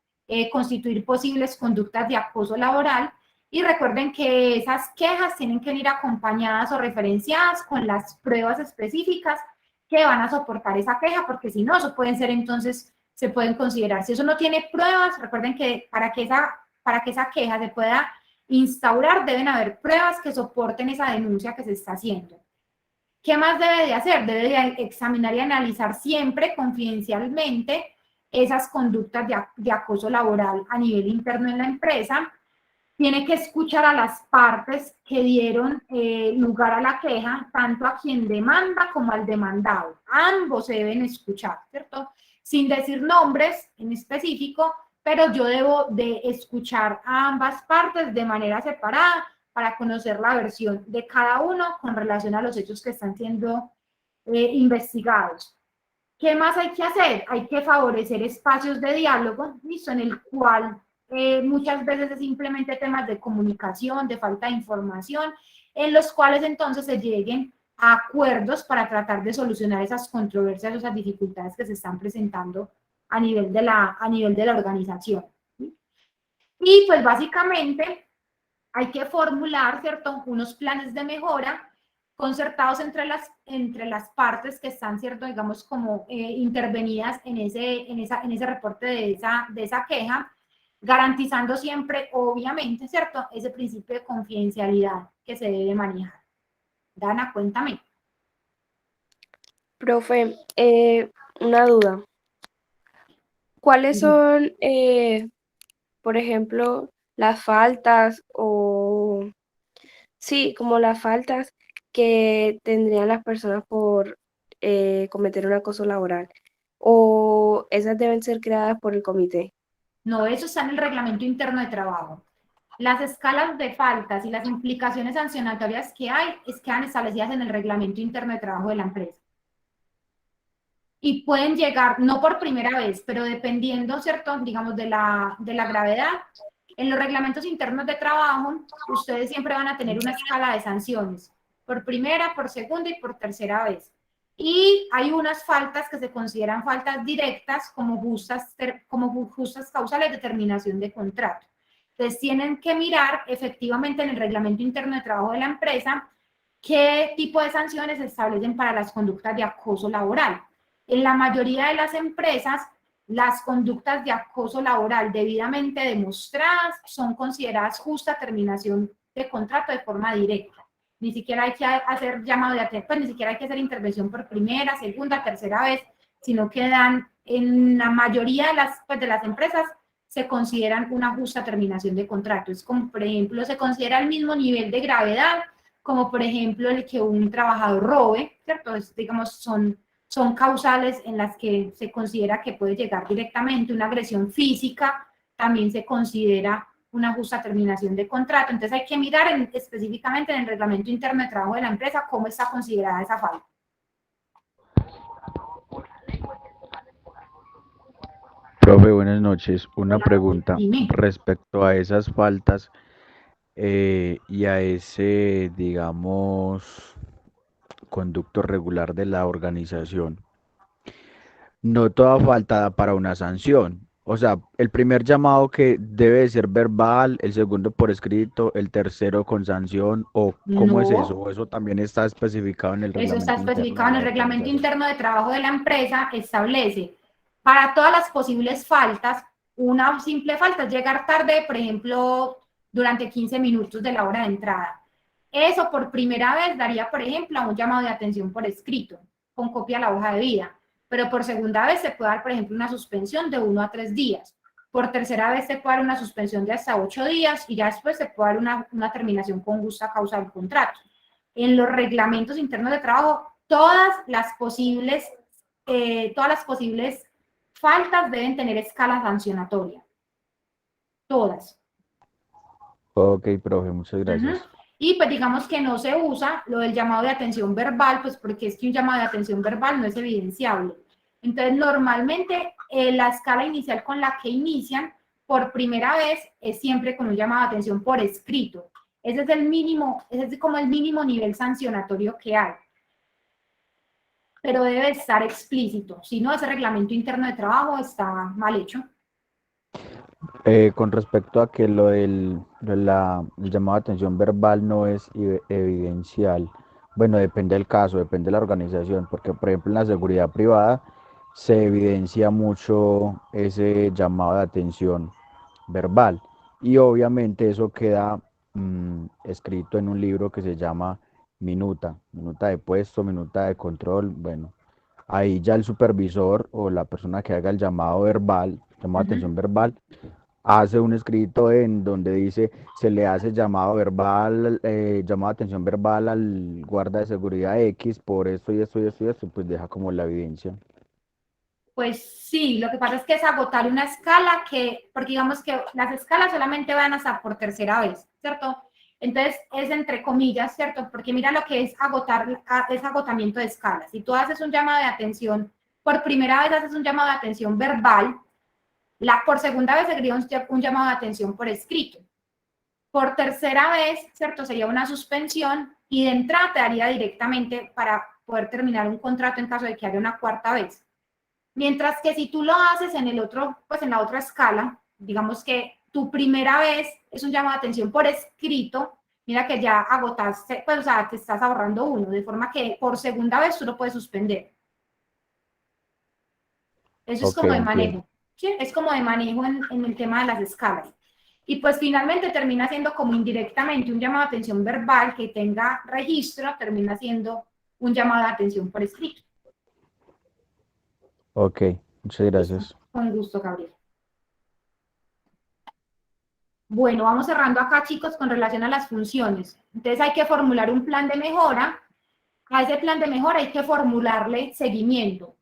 constituir posibles conductas de acoso laboral. Y recuerden que esas quejas tienen que ir acompañadas o referenciadas con las pruebas específicas que van a soportar esa queja, porque si no, eso pueden ser entonces, se pueden considerar. Si eso no tiene pruebas, recuerden que para que esa queja se pueda instaurar, deben haber pruebas que soporten esa denuncia que se está haciendo. ¿Qué más debe de hacer? Debe de examinar y analizar siempre confidencialmente esas conductas de acoso laboral a nivel interno en la empresa. Tiene que escuchar a las partes que dieron lugar a la queja, tanto a quien demanda como al demandado. Ambos se deben escuchar, ¿cierto? Sin decir nombres en específico, pero yo debo de escuchar a ambas partes de manera separada para conocer la versión de cada uno con relación a los hechos que están siendo investigados. ¿Qué más hay que hacer? Hay que favorecer espacios de diálogo, ¿listo? En el cual muchas veces es simplemente temas de comunicación, de falta de información, en los cuales entonces se lleguen a acuerdos para tratar de solucionar esas controversias, esas dificultades que se están presentando a nivel de la organización. ¿Sí? Y pues básicamente hay que formular, ¿cierto?, unos planes de mejora concertados entre las partes que están, ¿cierto?, digamos, como intervenidas en ese reporte de esa queja, garantizando siempre, obviamente, ¿cierto?, ese principio de confidencialidad que se debe manejar. Dana, cuéntame. Profe, una duda. ¿Cuáles son, por ejemplo, las faltas o, sí, como las faltas que tendrían las personas por cometer un acoso laboral? ¿O esas deben ser creadas por el comité? No, eso está en el reglamento interno de trabajo. Las escalas de faltas y las implicaciones sancionatorias que hay quedan establecidas en el reglamento interno de trabajo de la empresa. Y pueden llegar, no por primera vez, pero dependiendo, ¿cierto?, digamos, de la gravedad, en los reglamentos internos de trabajo, ustedes siempre van a tener una escala de sanciones, por primera, por segunda y por tercera vez. Y hay unas faltas que se consideran faltas directas como justas causales de terminación de contrato. Entonces tienen que mirar efectivamente en el reglamento interno de trabajo de la empresa ¿qué tipo de sanciones se establecen para las conductas de acoso laboral? En la mayoría de las empresas, las conductas de acoso laboral debidamente demostradas son consideradas justa terminación de contrato de forma directa. Ni siquiera hay que hacer llamado de atención, pues ni siquiera hay que hacer intervención por primera, segunda, tercera vez, sino que dan, en la mayoría de las empresas se consideran una justa terminación de contrato. Es como, por ejemplo, se considera el mismo nivel de gravedad, como por ejemplo el que un trabajador robe, ¿cierto? Es, digamos, son causales en las que se considera que puede llegar directamente. Una agresión física también se considera una justa terminación de contrato. Entonces hay que mirar específicamente en el reglamento interno de trabajo de la empresa cómo está considerada esa falta. Profe, buenas noches. Una Hola, pregunta dime. respecto a esas faltas y a ese, digamos, conducto regular de la organización. No toda falta da para una sanción. O sea, el primer llamado que debe de ser verbal, el segundo por escrito, el tercero con sanción, o ¿cómo es eso? No, ¿O eso también está especificado en el eso está reglamento interno especificado de en la el reglamento organización? interno de trabajo de la empresa, establece para todas las posibles faltas, una simple falta es llegar tarde, por ejemplo, durante 15 minutos de la hora de entrada. Eso por primera vez daría, por ejemplo, a un llamado de atención por escrito, con copia de la hoja de vida. Pero por segunda vez se puede dar, por ejemplo, una suspensión de 1 a 3 días. Por tercera vez se puede dar una suspensión de hasta 8 días y ya después se puede dar una terminación con justa causa del contrato. En los reglamentos internos de trabajo, todas las posibles faltas deben tener escala sancionatoria. Todas. Ok, profe, muchas gracias. Y pues digamos que no se usa lo del llamado de atención verbal, pues porque es que un llamado de atención verbal no es evidenciable. Entonces, normalmente la escala inicial con la que inician por primera vez es siempre con un llamado de atención por escrito. Ese es el mínimo, ese es como el mínimo nivel sancionatorio que hay. Pero debe estar explícito, si no, ese reglamento interno de trabajo está mal hecho. Con respecto a que lo del el llamado de atención verbal no es evidencial, bueno, depende del caso, depende de la organización, porque por ejemplo en la seguridad privada se evidencia mucho ese llamado de atención verbal y obviamente eso queda escrito en un libro que se llama minuta de puesto, minuta de control, bueno, ahí ya el supervisor o la persona que haga el llamado verbal, llamado de atención verbal, hace un escrito en donde dice, se le hace llamado verbal, llamado de atención verbal al guarda de seguridad X por esto y esto y esto y esto, pues deja como la evidencia. Pues sí, lo que pasa es que es agotar una escala porque digamos que las escalas solamente van hasta por tercera vez, ¿cierto? Entonces es entre comillas, ¿cierto? Porque mira lo que es agotar, es agotamiento de escalas. Si tú haces un llamado de atención, por primera vez haces un llamado de atención verbal, por segunda vez sería un llamado de atención por escrito. Por tercera vez, ¿cierto? Sería una suspensión y de entrada te daría directamente para poder terminar un contrato en caso de que haya una cuarta vez. Mientras que si tú lo haces en el otro, pues en la otra escala, digamos que tu primera vez es un llamado de atención por escrito, mira que ya agotaste, pues o sea, te estás ahorrando uno, de forma que por segunda vez tú lo puedes suspender. Eso es como de manejo, ¿sí? Es como de manejo en el tema de las escalas. Y pues finalmente termina siendo como indirectamente un llamado de atención verbal que tenga registro, termina siendo un llamado de atención por escrito. Ok, muchas gracias. Con gusto, Gabriel. Bueno, vamos cerrando acá, chicos, con relación a las funciones. Entonces hay que formular un plan de mejora. A ese plan de mejora hay que formularle seguimiento.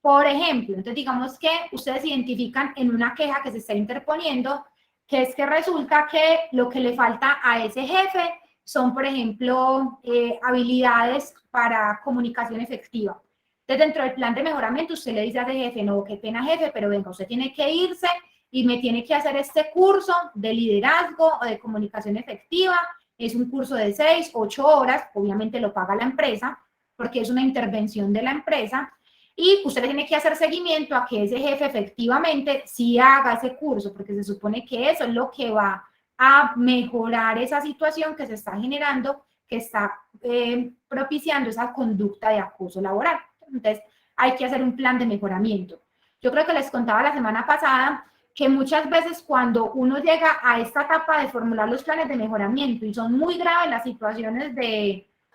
Por ejemplo, entonces digamos que ustedes identifican en una queja que se está interponiendo que es que resulta que lo que le falta a ese jefe son, por ejemplo, habilidades para comunicación efectiva. Entonces, dentro del plan de mejoramiento, usted le dice a ese jefe, no, qué pena jefe, pero venga, usted tiene que irse y me tiene que hacer este curso de liderazgo o de comunicación efectiva. Es un curso de 6, 8 horas, obviamente lo paga la empresa, porque es una intervención de la empresa, y usted le tiene que hacer seguimiento a que ese jefe efectivamente sí haga ese curso, porque se supone que eso es lo que va a mejorar esa situación que se está generando, que está propiciando esa conducta de acoso laboral. Entonces, hay que hacer un plan de mejoramiento. Yo creo que les contaba la semana pasada que muchas veces cuando uno llega a esta etapa de formular los planes de mejoramiento y son muy graves las situaciones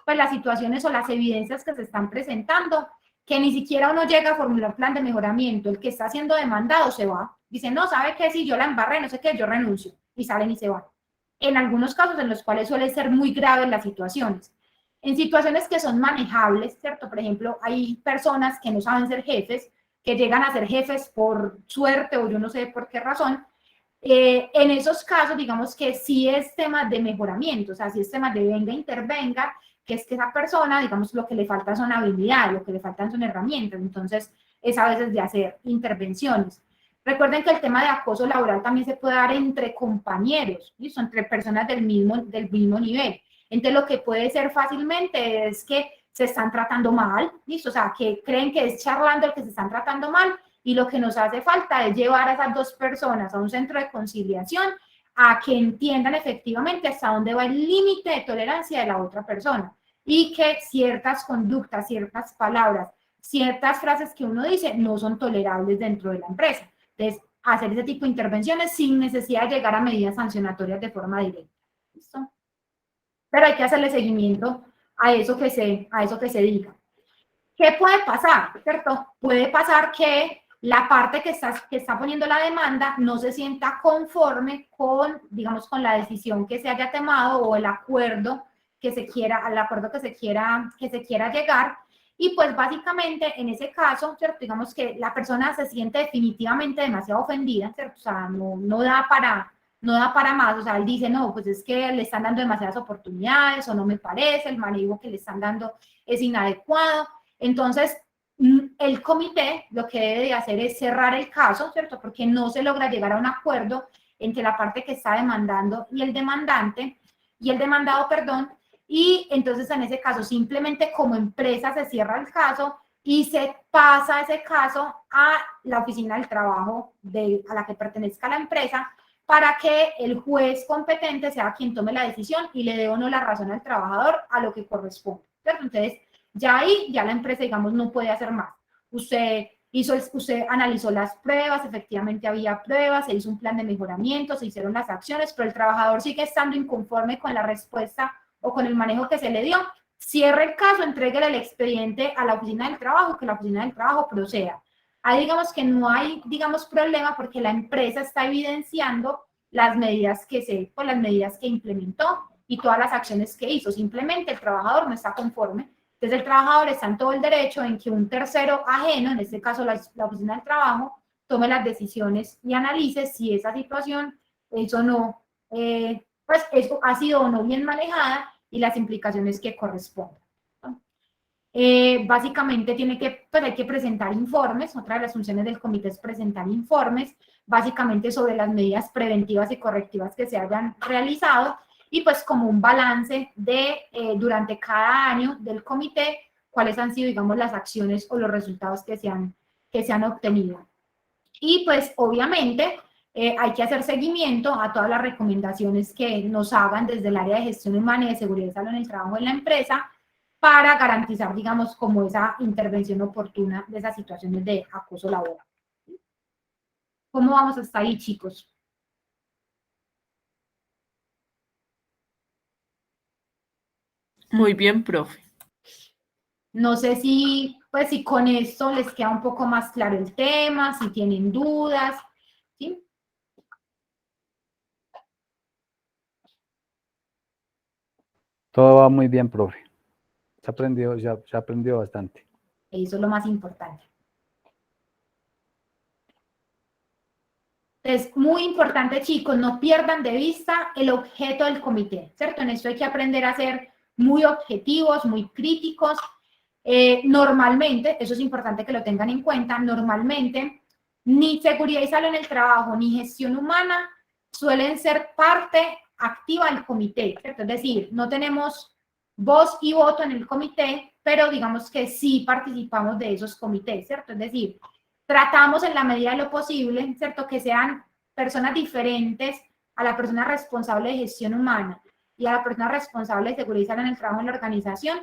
pues las situaciones o las evidencias que se están presentando, que ni siquiera uno llega a formular plan de mejoramiento, el que está siendo demandado se va, dice, no, ¿sabe qué? Si yo la embarré, no sé qué, yo renuncio, y salen y se van. En algunos casos en los cuales suele ser muy graves las situaciones. En situaciones que son manejables, ¿cierto? Por ejemplo, hay personas que no saben ser jefes, que llegan a ser jefes por suerte o yo no sé por qué razón. En esos casos, digamos que sí es tema de mejoramiento, o sea, sí es tema de venga, intervenga, que es que esa persona, digamos, lo que le falta son habilidades, lo que le faltan son herramientas, entonces es a veces de hacer intervenciones. Recuerden que el tema de acoso laboral también se puede dar entre compañeros, ¿listo? Entre personas del mismo nivel. Entonces, lo que puede ser fácilmente es que se están tratando mal, ¿listo? O sea, que creen que es charlando el que se están tratando mal, y lo que nos hace falta es llevar a esas dos personas a un centro de conciliación a que entiendan efectivamente hasta dónde va el límite de tolerancia de la otra persona y que ciertas conductas, ciertas palabras, ciertas frases que uno dice no son tolerables dentro de la empresa. Entonces, hacer ese tipo de intervenciones sin necesidad de llegar a medidas sancionatorias de forma directa. ¿Listo? Pero hay que hacerle seguimiento a eso que se diga. ¿Qué puede pasar? ¿Cierto? Puede pasar que la parte que está poniendo la demanda no se sienta conforme con, digamos, con la decisión que se haya tomado o el acuerdo que se quiera, al acuerdo que se quiera llegar. Y pues básicamente en ese caso, ¿cierto? Digamos que la persona se siente definitivamente demasiado ofendida, ¿cierto? O sea, no da para más, o sea, él dice, no, pues es que le están dando demasiadas oportunidades o no me parece, el manejo que le están dando es inadecuado. Entonces, el comité lo que debe de hacer es cerrar el caso, ¿cierto? Porque no se logra llegar a un acuerdo entre la parte que está demandando y el demandado, perdón, y entonces en ese caso simplemente como empresa se cierra el caso y se pasa ese caso a la oficina del trabajo a la que pertenezca la empresa para que el juez competente sea quien tome la decisión y le dé o no la razón al trabajador a lo que corresponde, ¿cierto? Entonces, ya ahí, ya la empresa, digamos, no puede hacer más. Usted analizó las pruebas, efectivamente había pruebas, se hizo un plan de mejoramiento, se hicieron las acciones, pero el trabajador sigue estando inconforme con la respuesta o con el manejo que se le dio. Cierre el caso, entréguele el expediente a la oficina del trabajo, que la oficina del trabajo proceda. Ahí digamos que no hay, digamos, problema porque la empresa está evidenciando las medidas que implementó y todas las acciones que hizo. Simplemente el trabajador no está conforme. Entonces el trabajador está en todo el derecho en que un tercero ajeno, en este caso la oficina del trabajo, tome las decisiones y analice si esa situación eso no, pues eso ha sido o no bien manejada y las implicaciones que correspondan. Básicamente hay que presentar informes, otra de las funciones del comité es presentar informes, básicamente sobre las medidas preventivas y correctivas que se hayan realizado, y pues como un balance de durante cada año del comité, cuáles han sido, digamos, las acciones o los resultados que se han obtenido. Y pues obviamente hay que hacer seguimiento a todas las recomendaciones que nos hagan desde el área de gestión humana y de seguridad y salud en el trabajo en la empresa para garantizar, digamos, como esa intervención oportuna de esas situaciones de acoso laboral. ¿Cómo vamos hasta ahí, chicos? Muy bien, profe. No sé si con esto les queda un poco más claro el tema, si tienen dudas, ¿sí? Todo va muy bien, profe. Se ha aprendido bastante. Eso es lo más importante. Es muy importante, chicos, no pierdan de vista el objeto del comité, ¿cierto? En esto hay que aprender a ser muy objetivos, muy críticos. Normalmente, eso es importante que lo tengan en cuenta, normalmente ni seguridad y salud en el trabajo ni gestión humana suelen ser parte activa del comité, ¿cierto? Es decir, no tenemos voz y voto en el comité, pero digamos que sí participamos de esos comités, ¿cierto? Es decir, tratamos en la medida de lo posible, ¿cierto? Que sean personas diferentes a la persona responsable de gestión humana y a la persona responsable de seguridad y salud en el trabajo en la organización,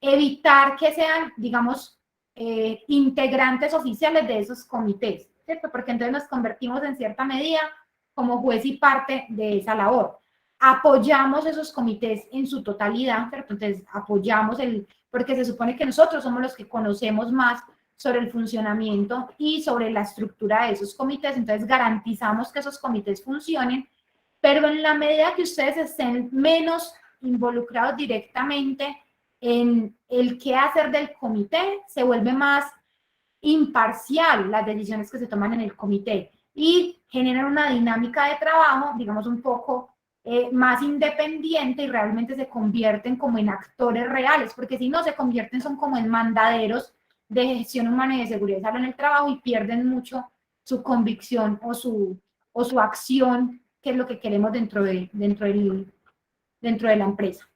evitar que sean, digamos, integrantes oficiales de esos comités, ¿cierto? Porque entonces nos convertimos en cierta medida como juez y parte de esa labor. Apoyamos esos comités en su totalidad, ¿cierto? Entonces apoyamos porque se supone que nosotros somos los que conocemos más sobre el funcionamiento y sobre la estructura de esos comités, entonces garantizamos que esos comités funcionen, pero en la medida que ustedes estén menos involucrados directamente en el qué hacer del comité, se vuelve más imparcial las decisiones que se toman en el comité y generan una dinámica de trabajo, digamos, un poco más independiente y realmente se convierten como en actores reales, porque si no se convierten son como en mandaderos de gestión humana y de seguridad y salud en el trabajo y pierden mucho su convicción o su acción, que es lo que queremos dentro de la empresa.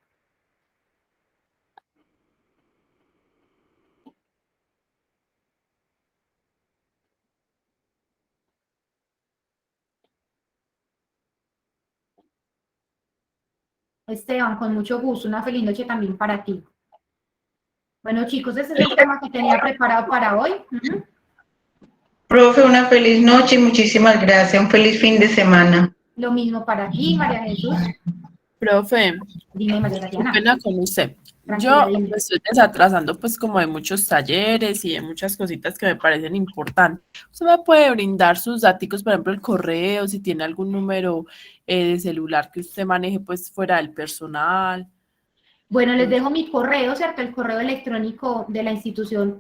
Esteban, con mucho gusto, una feliz noche también para ti. Bueno, chicos, ese es el tema que tenía preparado para hoy. Profe, una feliz noche y muchísimas gracias. Un feliz fin de semana. Lo mismo para ti, María Jesús. Profe, Dime, María qué Tatiana. pena con usted. Tranquila, Yo dime. me estoy desatrasando pues como de muchos talleres y de muchas cositas que me parecen importantes. ¿Usted me puede brindar sus datos, por ejemplo, el correo, si tiene algún número de celular que usted maneje pues fuera del personal? Bueno, les dejo mi correo, ¿cierto? El correo electrónico de la institución